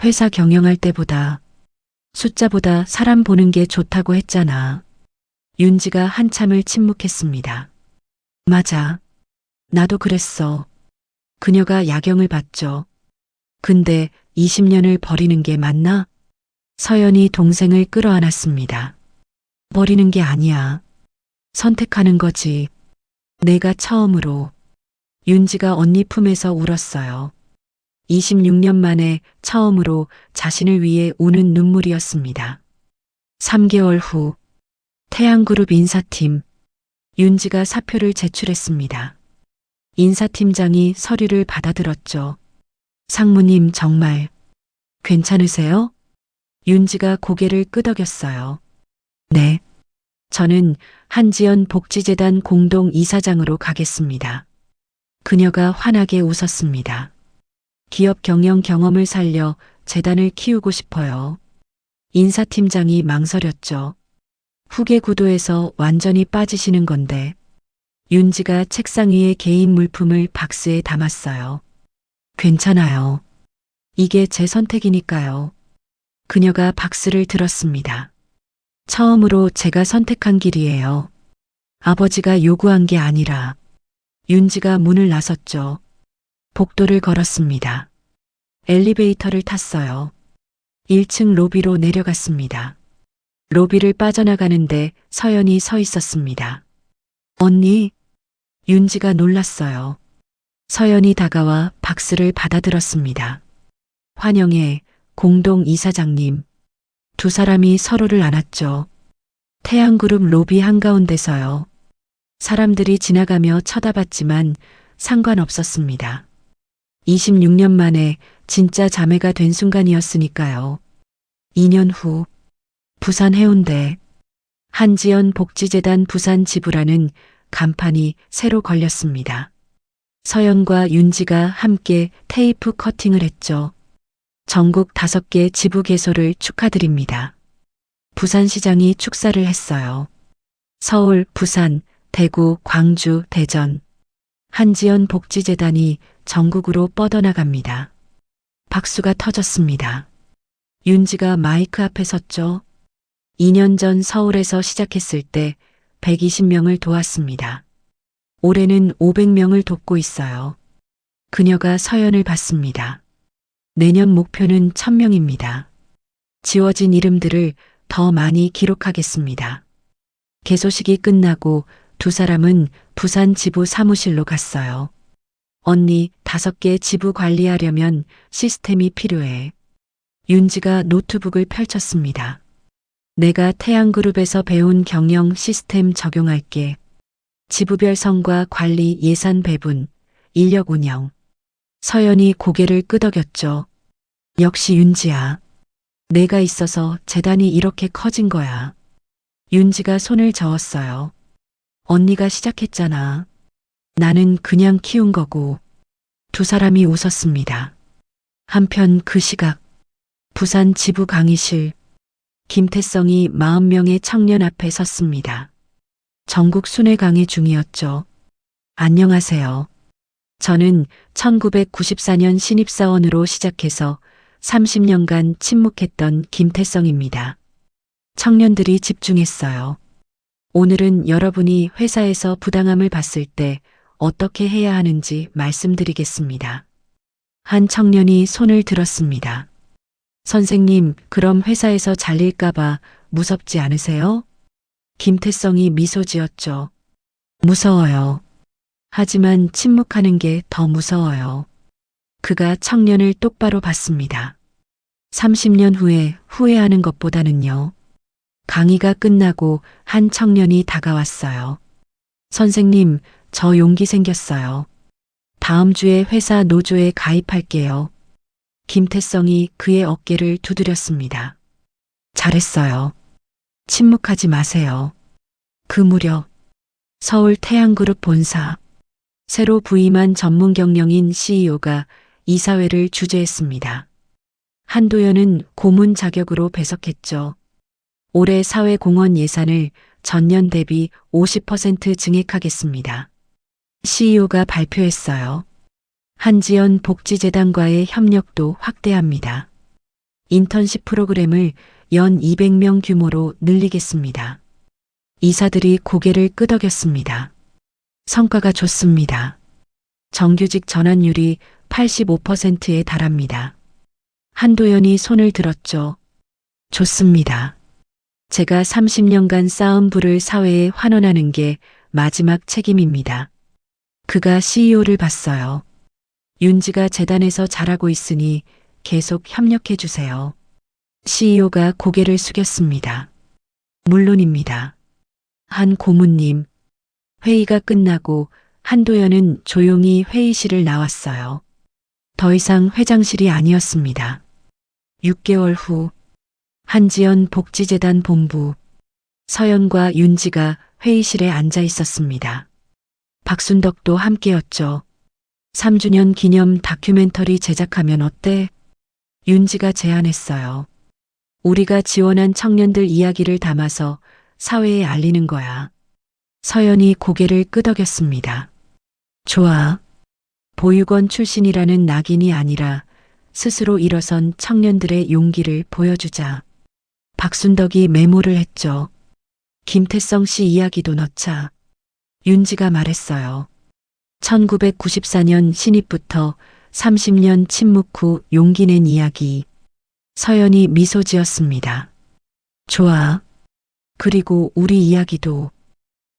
회사 경영할 때보다 숫자보다 사람 보는 게 좋다고 했잖아. 윤지가 한참을 침묵했습니다. 맞아. 나도 그랬어. 그녀가 야경을 봤죠. 근데 20년을 버리는 게 맞나? 서연이 동생을 끌어안았습니다. 버리는 게 아니야. 선택하는 거지. 내가 처음으로. 윤지가 언니 품에서 울었어요. 26년 만에 처음으로 자신을 위해 우는 눈물이었습니다. 3개월 후 태양그룹 인사팀 윤지가 사표를 제출했습니다. 인사팀장이 서류를 받아들었죠. 상무님 정말 괜찮으세요? 윤지가 고개를 끄덕였어요. 네. 저는 한지연 복지재단 공동 이사장으로 가겠습니다. 그녀가 환하게 웃었습니다. 기업 경영 경험을 살려 재단을 키우고 싶어요. 인사팀장이 망설였죠. 후계 구도에서 완전히 빠지시는 건데. 윤지가 책상 위에 개인 물품을 박스에 담았어요. 괜찮아요. 이게 제 선택이니까요. 그녀가 박스를 들었습니다. 처음으로 제가 선택한 길이에요. 아버지가 요구한 게 아니라. 윤지가 문을 나섰죠. 복도를 걸었습니다. 엘리베이터를 탔어요. 1층 로비로 내려갔습니다. 로비를 빠져나가는데 서연이 서 있었습니다. 언니? 윤지가 놀랐어요. 서연이 다가와 박스를 받아들었습니다. 환영해, 공동 이사장님. 두 사람이 서로를 안았죠. 태양그룹 로비 한가운데서요. 사람들이 지나가며 쳐다봤지만 상관없었습니다. 26년 만에 진짜 자매가 된 순간이었으니까요. 2년 후 부산 해운대 한지연 복지재단 부산 지부라는 간판이 새로 걸렸습니다. 서연과 윤지가 함께 테이프 커팅을 했죠. 전국 5개 지부 개소를 축하드립니다. 부산시장이 축사를 했어요. 서울, 부산, 대구, 광주, 대전. 한지연 복지재단이 전국으로 뻗어나갑니다. 박수가 터졌습니다. 윤지가 마이크 앞에 섰죠. 2년 전 서울에서 시작했을 때 120명을 도왔습니다. 올해는 500명을 돕고 있어요. 그녀가 서연을 받습니다. 내년 목표는 1000명입니다. 지워진 이름들을 더 많이 기록하겠습니다. 개소식이 끝나고 두 사람은 부산 지부 사무실로 갔어요. 언니, 5개 지부 관리하려면 시스템이 필요해. 윤지가 노트북을 펼쳤습니다. 내가 태양그룹에서 배운 경영 시스템 적용할게. 지부별 성과 관리 예산 배분, 인력 운영. 서연이 고개를 끄덕였죠. 역시 윤지야. 내가 있어서 재단이 이렇게 커진 거야. 윤지가 손을 저었어요. 언니가 시작했잖아. 나는 그냥 키운 거고. 두 사람이 웃었습니다. 한편 그 시각, 부산 지부 강의실, 김태성이 40명의 청년 앞에 섰습니다. 전국 순회 강의 중이었죠. 안녕하세요. 저는 1994년 신입사원으로 시작해서 30년간 침묵했던 김태성입니다. 청년들이 집중했어요. 오늘은 여러분이 회사에서 부당함을 봤을 때 어떻게 해야 하는지 말씀드리겠습니다. 한 청년이 손을 들었습니다. 선생님, 그럼 회사에서 잘릴까봐 무섭지 않으세요? 김태성이 미소 지었죠. 무서워요. 하지만 침묵하는 게 더 무서워요. 그가 청년을 똑바로 봤습니다. 30년 후에 후회하는 것보다는요. 강의가 끝나고 한 청년이 다가왔어요. 선생님, 저 용기 생겼어요. 다음 주에 회사 노조에 가입할게요. 김태성이 그의 어깨를 두드렸습니다. 잘했어요. 침묵하지 마세요. 그 무렵 서울 태양그룹 본사 새로 부임한 전문 경영인 CEO가 이사회를 주재했습니다. 한도연은 고문 자격으로 배석했죠. 올해 사회공헌 예산을 전년 대비 50% 증액하겠습니다. CEO가 발표했어요. 한지연 복지재단과의 협력도 확대합니다. 인턴십 프로그램을 연 200명 규모로 늘리겠습니다. 이사들이 고개를 끄덕였습니다. 성과가 좋습니다. 정규직 전환율이 85%에 달합니다. 한도연이 손을 들었죠. 좋습니다. 제가 30년간 쌓은 부를 사회에 환원하는 게 마지막 책임입니다. 그가 CEO를 봤어요. 윤지가 재단에서 잘하고 있으니 계속 협력해 주세요. CEO가 고개를 숙였습니다. 물론입니다. 한 고문님. 회의가 끝나고 한도연은 조용히 회의실을 나왔어요. 더 이상 회장실이 아니었습니다. 6개월 후 한지연 복지재단 본부 서연과 윤지가 회의실에 앉아 있었습니다. 박순덕도 함께였죠. 3주년 기념 다큐멘터리 제작하면 어때? 윤지가 제안했어요. 우리가 지원한 청년들 이야기를 담아서 사회에 알리는 거야. 서연이 고개를 끄덕였습니다. 좋아. 보육원 출신이라는 낙인이 아니라 스스로 일어선 청년들의 용기를 보여주자. 박순덕이 메모를 했죠. 김태성 씨 이야기도 넣자. 윤지가 말했어요. 1994년 신입부터 30년 침묵 후 용기 낸 이야기. 서연이 미소 지었습니다. 좋아. 그리고 우리 이야기도.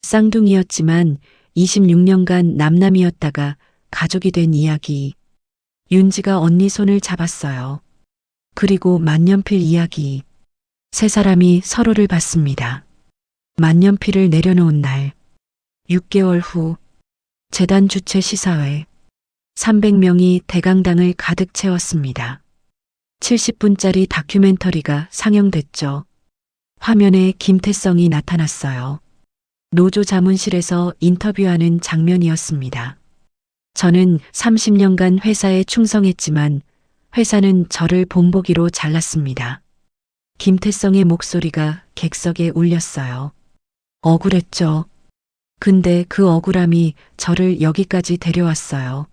쌍둥이였지만 26년간 남남이었다가 가족이 된 이야기. 윤지가 언니 손을 잡았어요. 그리고 만년필 이야기. 세 사람이 서로를 봤습니다. 만년필을 내려놓은 날. 6개월 후 재단 주최 시사회. 300명이 대강당을 가득 채웠습니다. 70분짜리 다큐멘터리가 상영됐죠. 화면에 김태성이 나타났어요. 노조 자문실에서 인터뷰하는 장면이었습니다. 저는 30년간 회사에 충성했지만 회사는 저를 본보기로 잘랐습니다. 김태성의 목소리가 객석에 울렸어요. 억울했죠. 근데 그 억울함이 저를 여기까지 데려왔어요.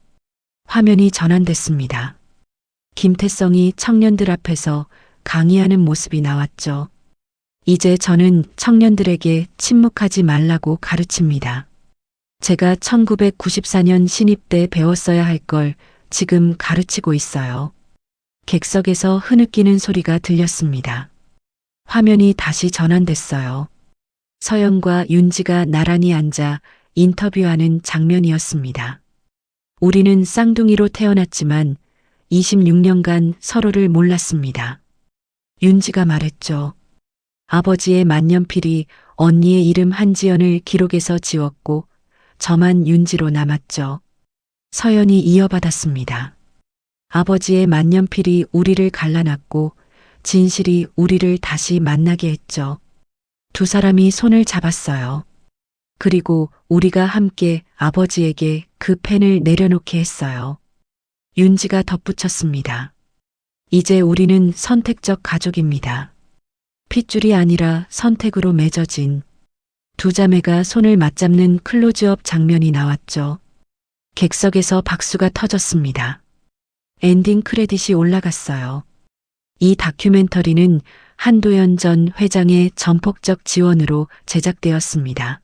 화면이 전환됐습니다. 김태성이 청년들 앞에서 강의하는 모습이 나왔죠. 이제 저는 청년들에게 침묵하지 말라고 가르칩니다. 제가 1994년 신입 때 배웠어야 할 걸 지금 가르치고 있어요. 객석에서 흐느끼는 소리가 들렸습니다. 화면이 다시 전환됐어요. 서연과 윤지가 나란히 앉아 인터뷰하는 장면이었습니다. 우리는 쌍둥이로 태어났지만 26년간 서로를 몰랐습니다. 윤지가 말했죠. 아버지의 만년필이 언니의 이름 한지연을 기록에서 지웠고 저만 윤지로 남았죠. 서연이 이어받았습니다. 아버지의 만년필이 우리를 갈라놨고 진실이 우리를 다시 만나게 했죠. 두 사람이 손을 잡았어요. 그리고 우리가 함께 아버지에게 그 펜을 내려놓게 했어요. 윤지가 덧붙였습니다. 이제 우리는 선택적 가족입니다. 핏줄이 아니라 선택으로 맺어진. 두 자매가 손을 맞잡는 클로즈업 장면이 나왔죠. 객석에서 박수가 터졌습니다. 엔딩 크레딧이 올라갔어요. 이 다큐멘터리는 한도연 전 회장의 전폭적 지원으로 제작되었습니다.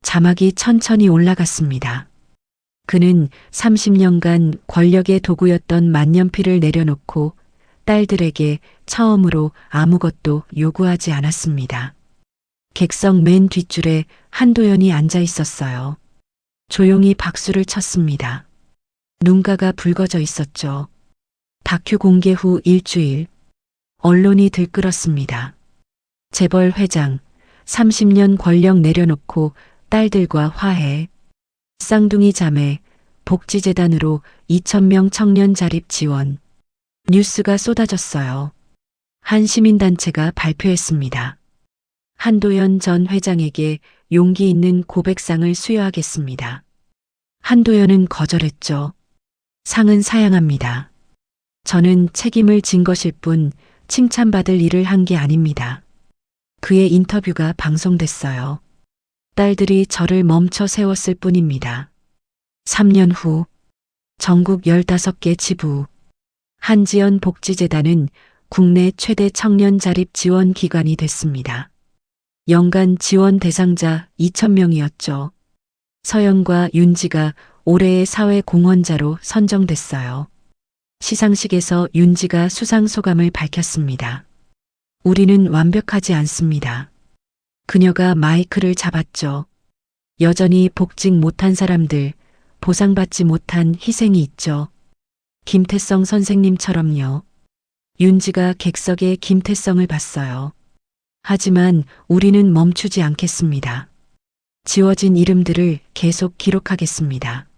자막이 천천히 올라갔습니다. 그는 30년간 권력의 도구였던 만년필을 내려놓고 딸들에게 처음으로 아무것도 요구하지 않았습니다. 객석 맨 뒷줄에 한도연이 앉아 있었어요. 조용히 박수를 쳤습니다. 눈가가 붉어져 있었죠. 다큐 공개 후 일주일, 언론이 들끓었습니다. 재벌 회장, 30년 권력 내려놓고 딸들과 화해, 쌍둥이 자매, 복지재단으로 2,000명 청년 자립 지원. 뉴스가 쏟아졌어요. 한 시민단체가 발표했습니다. 한도연 전 회장에게 용기 있는 고백상을 수여하겠습니다. 한도연은 거절했죠. 상은 사양합니다. 저는 책임을 진 것일 뿐 칭찬받을 일을 한 게 아닙니다. 그의 인터뷰가 방송됐어요. 딸들이 저를 멈춰 세웠을 뿐입니다. 3년 후 전국 15개 지부 한지연 복지재단은 국내 최대 청년 자립 지원 기관이 됐습니다. 연간 지원 대상자 2,000명이었죠. 서연과 윤지가 올해의 사회 공헌자로 선정됐어요. 시상식에서 윤지가 수상 소감을 밝혔습니다. 우리는 완벽하지 않습니다. 그녀가 마이크를 잡았죠. 여전히 복직 못한 사람들, 보상받지 못한 희생이 있죠. 김태성 선생님처럼요. 윤지가 객석에 김태성을 봤어요. 하지만 우리는 멈추지 않겠습니다. 지워진 이름들을 계속 기록하겠습니다.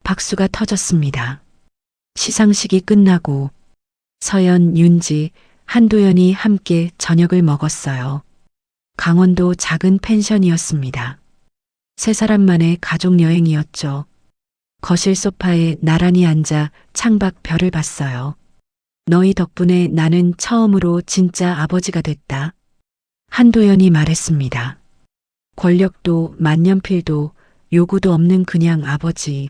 박수가 터졌습니다. 시상식이 끝나고 서연, 윤지, 한도연이 함께 저녁을 먹었어요. 강원도 작은 펜션이었습니다. 세 사람만의 가족 여행이었죠. 거실 소파에 나란히 앉아 창밖 별을 봤어요. 너희 덕분에 나는 처음으로 진짜 아버지가 됐다. 한도연이 말했습니다. 권력도 만년필도 요구도 없는 그냥 아버지.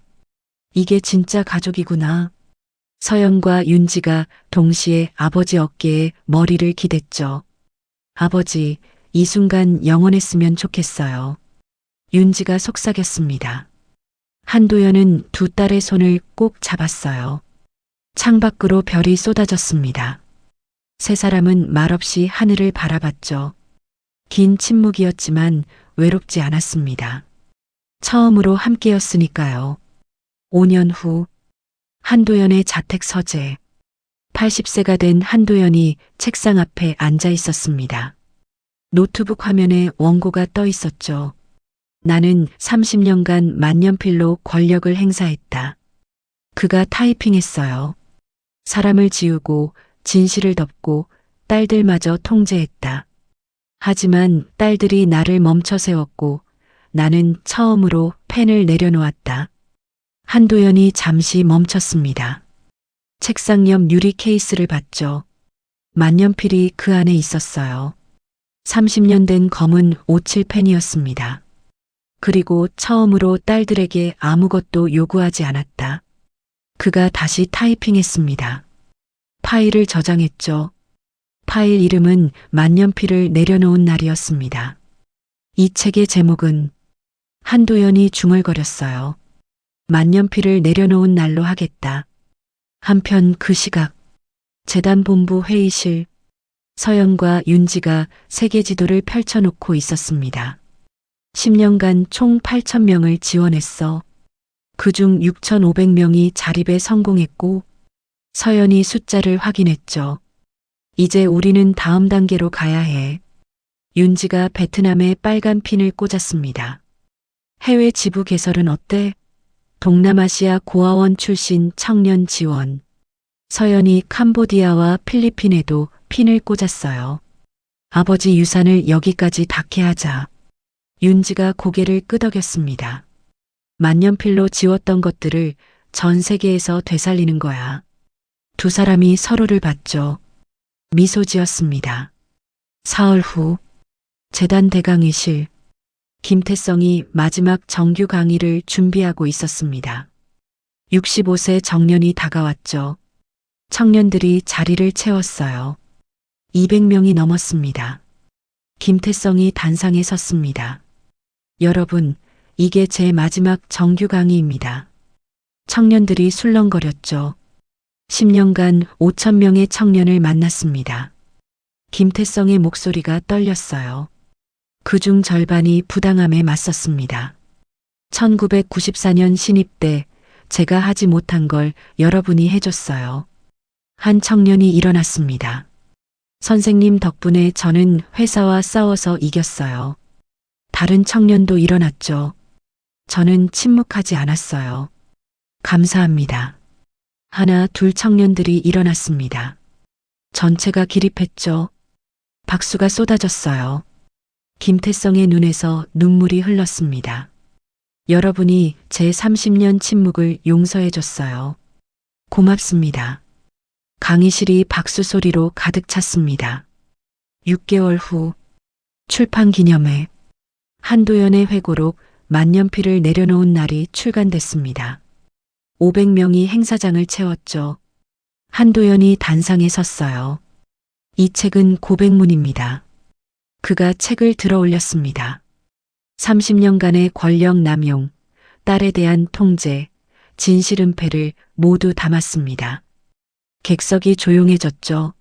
이게 진짜 가족이구나. 서연과 윤지가 동시에 아버지 어깨에 머리를 기댔죠. 아버지, 이 순간 영원했으면 좋겠어요. 윤지가 속삭였습니다. 한도연은 두 딸의 손을 꼭 잡았어요. 창밖으로 별이 쏟아졌습니다. 세 사람은 말없이 하늘을 바라봤죠. 긴 침묵이었지만 외롭지 않았습니다. 처음으로 함께였으니까요. 5년 후 한도연의 자택 서재. 80세가 된 한도연이 책상 앞에 앉아 있었습니다. 노트북 화면에 원고가 떠 있었죠. 나는 30년간 만년필로 권력을 행사했다. 그가 타이핑했어요. 사람을 지우고 진실을 덮고 딸들마저 통제했다. 하지만 딸들이 나를 멈춰 세웠고 나는 처음으로 펜을 내려놓았다. 한도연이 잠시 멈췄습니다. 책상 옆 유리 케이스를 봤죠. 만년필이 그 안에 있었어요. 30년 된 검은 57펜이었습니다. 그리고 처음으로 딸들에게 아무것도 요구하지 않았다. 그가 다시 타이핑했습니다. 파일을 저장했죠. 파일 이름은 만년필을 내려놓은 날이었습니다. 이 책의 제목은 한도연이 중얼거렸어요. 만년필을 내려놓은 날로 하겠다. 한편 그 시각 재단본부 회의실 서연과 윤지가 세계 지도를 펼쳐놓고 있었습니다. 10년간 총 8,000명을 지원했어. 그중 6,500명이 자립에 성공했고 서연이 숫자를 확인했죠. 이제 우리는 다음 단계로 가야 해. 윤지가 베트남에 빨간 핀을 꽂았습니다. 해외 지부 개설은 어때? 동남아시아 고아원 출신 청년 지원. 서연이 캄보디아와 필리핀에도 핀을 꽂았어요. 아버지 유산을 여기까지 닿게 하자. 윤지가 고개를 끄덕였습니다. 만년필로 지웠던 것들을 전 세계에서 되살리는 거야. 두 사람이 서로를 봤죠. 미소 지었습니다. 사흘 후 재단 대강의실. 김태성이 마지막 정규 강의를 준비하고 있었습니다. 65세 정년이 다가왔죠. 청년들이 자리를 채웠어요. 200명이 넘었습니다. 김태성이 단상에 섰습니다. 여러분, 이게 제 마지막 정규 강의입니다. 청년들이 술렁거렸죠. 10년간 5,000명의 청년을 만났습니다. 김태성의 목소리가 떨렸어요. 그중 절반이 부당함에 맞섰습니다. 1994년 신입 때 제가 하지 못한 걸 여러분이 해줬어요. 한 청년이 일어났습니다. 선생님 덕분에 저는 회사와 싸워서 이겼어요. 다른 청년도 일어났죠. 저는 침묵하지 않았어요. 감사합니다. 하나, 둘 청년들이 일어났습니다. 전체가 기립했죠. 박수가 쏟아졌어요. 김태성의 눈에서 눈물이 흘렀습니다. 여러분이 제 30년 침묵을 용서해줬어요. 고맙습니다. 강의실이 박수 소리로 가득 찼습니다. 6개월 후 출판 기념회. 한도연의 회고록 만년필을 내려놓은 날이 출간됐습니다. 500명이 행사장을 채웠죠. 한도연이 단상에 섰어요. 이 책은 고백문입니다. 그가 책을 들어 올렸습니다. 30년간의 권력 남용, 딸에 대한 통제, 진실 은폐를 모두 담았습니다. 객석이 조용해졌죠.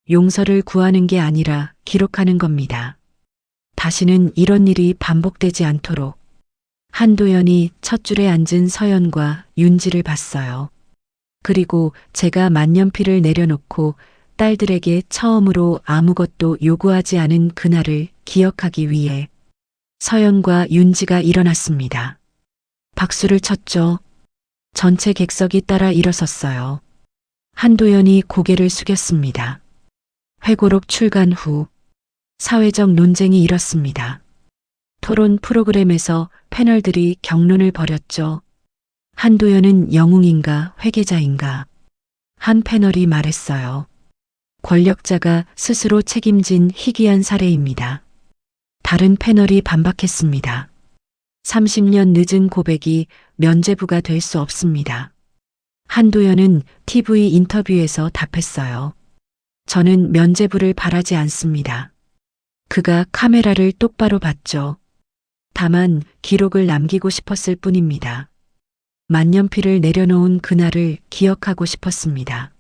용서를 구하는 게 아니라 기록하는 겁니다. 다시는 이런 일이 반복되지 않도록. 한도연이 첫 줄에 앉은 서연과 윤지를 봤어요. 그리고 제가 만년필을 내려놓고 딸들에게 처음으로 아무것도 요구하지 않은 그날을 기억하기 위해 서연과 윤지가 일어났습니다. 박수를 쳤죠. 전체 객석이 따라 일어섰어요. 한도연이 고개를 숙였습니다. 회고록 출간 후 사회적 논쟁이 일었습니다. 토론 프로그램에서 패널들이 격론을 벌였죠. 한도연은 영웅인가 회계자인가. 한 패널이 말했어요. 권력자가 스스로 책임진 희귀한 사례입니다. 다른 패널이 반박했습니다. 30년 늦은 고백이 면죄부가 될 수 없습니다. 한도연은 TV 인터뷰에서 답했어요. 저는 면죄부를 바라지 않습니다. 그가 카메라를 똑바로 봤죠. 다만 기록을 남기고 싶었을 뿐입니다. 만년필을 내려놓은 그날을 기억하고 싶었습니다.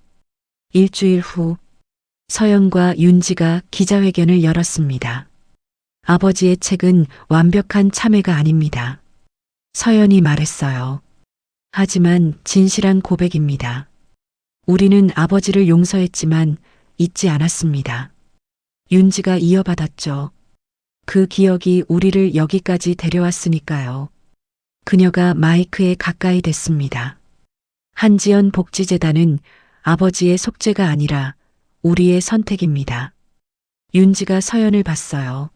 일주일 후 서연과 윤지가 기자회견을 열었습니다. 아버지의 책은 완벽한 참회가 아닙니다. 서연이 말했어요. 하지만 진실한 고백입니다. 우리는 아버지를 용서했지만 잊지 않았습니다. 윤지가 이어받았죠. 그 기억이 우리를 여기까지 데려왔으니까요. 그녀가 마이크에 가까이 됐습니다. 한지연 복지재단은 아버지의 속죄가 아니라 우리의 선택입니다. 윤지가 서연을 봤어요.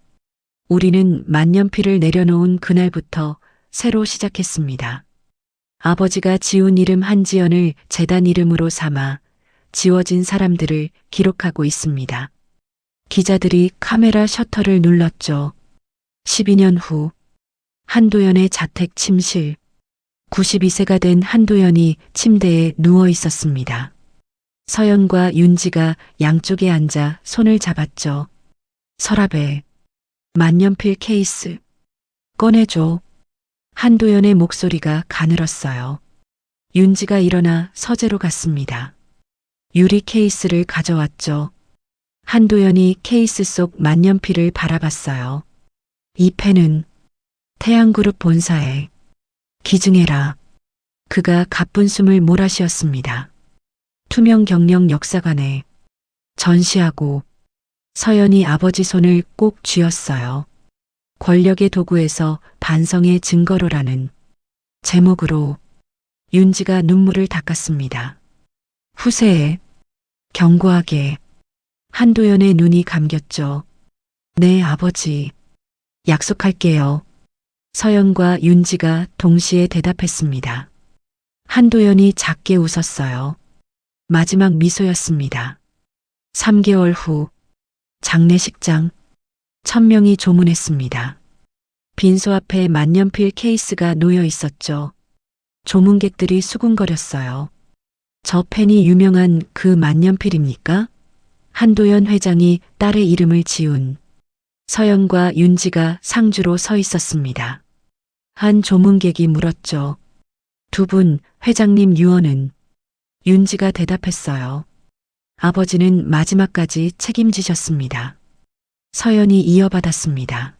우리는 만년필을 내려놓은 그날부터 새로 시작했습니다. 아버지가 지운 이름 한지연을 재단 이름으로 삼아 지워진 사람들을 기록하고 있습니다. 기자들이 카메라 셔터를 눌렀죠. 12년 후 한도연의 자택 침실. 92세가 된 한도연이 침대에 누워 있었습니다. 서연과 윤지가 양쪽에 앉아 손을 잡았죠. 서랍에 만년필 케이스. 꺼내줘. 한도연의 목소리가 가늘었어요. 윤지가 일어나 서재로 갔습니다. 유리 케이스를 가져왔죠. 한도연이 케이스 속 만년필을 바라봤어요. 이 펜은 태양그룹 본사에 기증해라. 그가 가쁜 숨을 몰아쉬었습니다. 투명 경영 역사관에 전시하고. 서연이 아버지 손을 꼭 쥐었어요. 권력의 도구에서 반성의 증거로라는 제목으로. 윤지가 눈물을 닦았습니다. 후세에 견고하게. 한도연의 눈이 감겼죠. 네, 아버지. 약속할게요. 서연과 윤지가 동시에 대답했습니다. 한도연이 작게 웃었어요. 마지막 미소였습니다. 3개월 후 장례식장. 1000명이 조문했습니다. 빈소 앞에 만년필 케이스가 놓여 있었죠. 조문객들이 수군거렸어요. 저 펜이 유명한 그 만년필입니까? 한도연 회장이 딸의 이름을 지운. 서연과 윤지가 상주로 서 있었습니다. 한 조문객이 물었죠. 두 분, 회장님 유언은? 윤지가 대답했어요. 아버지는 마지막까지 책임지셨습니다. 서연이 이어받았습니다.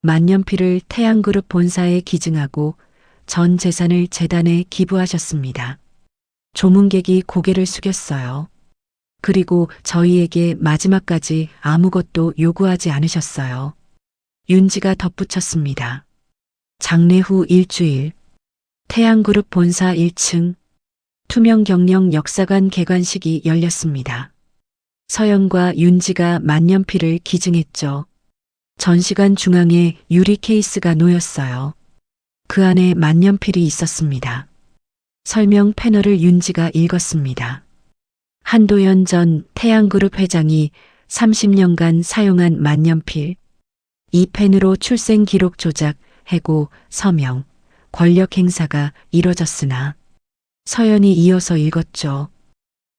만년필을 태양그룹 본사에 기증하고 전 재산을 재단에 기부하셨습니다. 조문객이 고개를 숙였어요. 그리고 저희에게 마지막까지 아무것도 요구하지 않으셨어요. 윤지가 덧붙였습니다. 장례 후 일주일, 태양그룹 본사 1층, 투명 경영 역사관 개관식이 열렸습니다. 서연과 윤지가 만년필을 기증했죠. 전시관 중앙에 유리 케이스가 놓였어요. 그 안에 만년필이 있었습니다. 설명 패널을 윤지가 읽었습니다. 한도연 전 태양그룹 회장이 30년간 사용한 만년필. 이 펜으로 출생 기록 조작, 해고, 서명, 권력 행사가 이뤄졌으나. 서연이 이어서 읽었죠.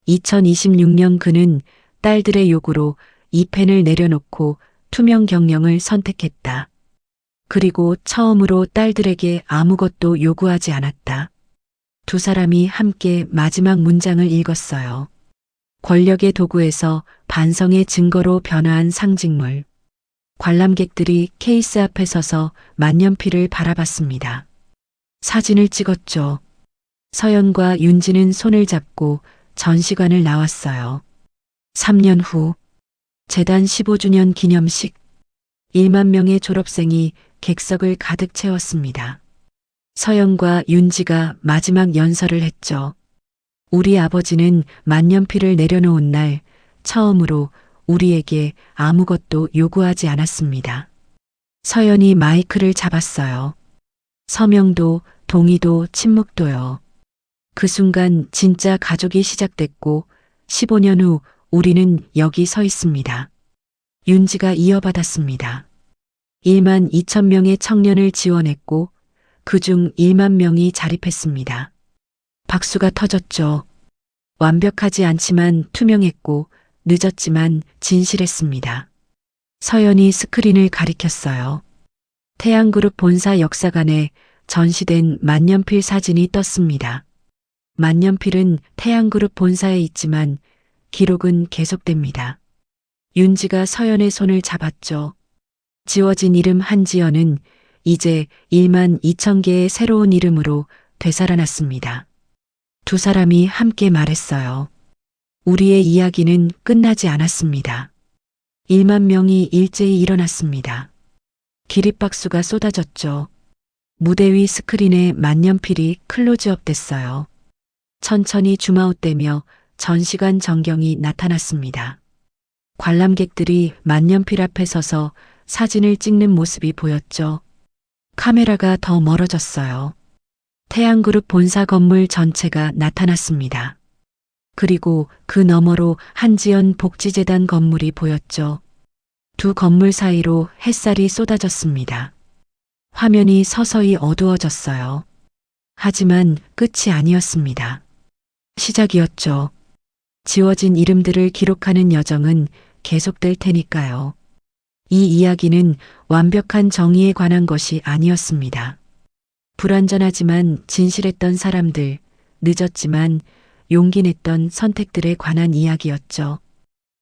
2026년 그는 딸들의 요구로 이 펜을 내려놓고 투명 경영을 선택했다. 그리고 처음으로 딸들에게 아무것도 요구하지 않았다. 두 사람이 함께 마지막 문장을 읽었어요. 권력의 도구에서 반성의 증거로 변화한 상징물. 관람객들이 케이스 앞에 서서 만년필을 바라봤습니다. 사진을 찍었죠. 서연과 윤지는 손을 잡고 전시관을 나왔어요. 3년 후 재단 15주년 기념식. 1만 명의 졸업생이 객석을 가득 채웠습니다. 서연과 윤지가 마지막 연설을 했죠. 우리 아버지는 만년필을 내려놓은 날 처음으로 우리에게 아무것도 요구하지 않았습니다. 서연이 마이크를 잡았어요. 서명도, 동의도, 침묵도요. 그 순간 진짜 가족이 시작됐고 15년 후 우리는 여기 서 있습니다. 윤지가 이어받았습니다. 1만 2천 명의 청년을 지원했고 그중 1만 명이 자립했습니다. 박수가 터졌죠. 완벽하지 않지만 투명했고 늦었지만 진실했습니다. 서연이 스크린을 가리켰어요. 태양그룹 본사 역사관에 전시된 만년필 사진이 떴습니다. 만년필은 태양그룹 본사에 있지만 기록은 계속됩니다. 윤지가 서연의 손을 잡았죠. 지워진 이름 한지연은 이제 1만 2천 개의 새로운 이름으로 되살아났습니다. 두 사람이 함께 말했어요. 우리의 이야기는 끝나지 않았습니다. 1만 명이 일제히 일어났습니다. 기립박수가 쏟아졌죠. 무대 위 스크린에 만년필이 클로즈업 됐어요. 천천히 줌아웃되며 전시관 전경이 나타났습니다. 관람객들이 만년필 앞에 서서 사진을 찍는 모습이 보였죠. 카메라가 더 멀어졌어요. 태양그룹 본사 건물 전체가 나타났습니다. 그리고 그 너머로 한지연 복지재단 건물이 보였죠. 두 건물 사이로 햇살이 쏟아졌습니다. 화면이 서서히 어두워졌어요. 하지만 끝이 아니었습니다. 시작이었죠. 지워진 이름들을 기록하는 여정은 계속될 테니까요. 이 이야기는 완벽한 정의에 관한 것이 아니었습니다. 불완전하지만 진실했던 사람들, 늦었지만 용기 냈던 선택들에 관한 이야기였죠.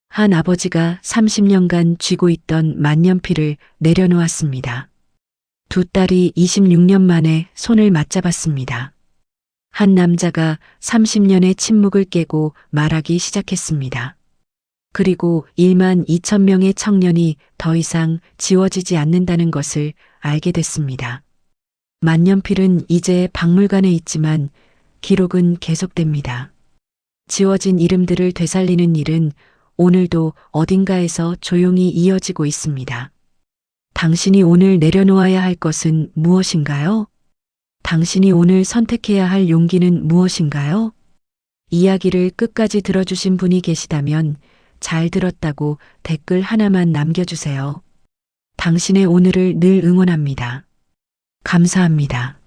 한 아버지가 30년간 쥐고 있던 만년필을 내려놓았습니다. 두 딸이 26년 만에 손을 맞잡았습니다. 한 남자가 30년의 침묵을 깨고 말하기 시작했습니다. 그리고 1만 2천 명의 청년이 더 이상 지워지지 않는다는 것을 알게 됐습니다. 만년필은 이제 박물관에 있지만 기록은 계속됩니다. 지워진 이름들을 되살리는 일은 오늘도 어딘가에서 조용히 이어지고 있습니다. 당신이 오늘 내려놓아야 할 것은 무엇인가요? 당신이 오늘 선택해야 할 용기는 무엇인가요? 이야기를 끝까지 들어주신 분이 계시다면 잘 들었다고 댓글 하나만 남겨주세요. 당신의 오늘을 늘 응원합니다. 감사합니다.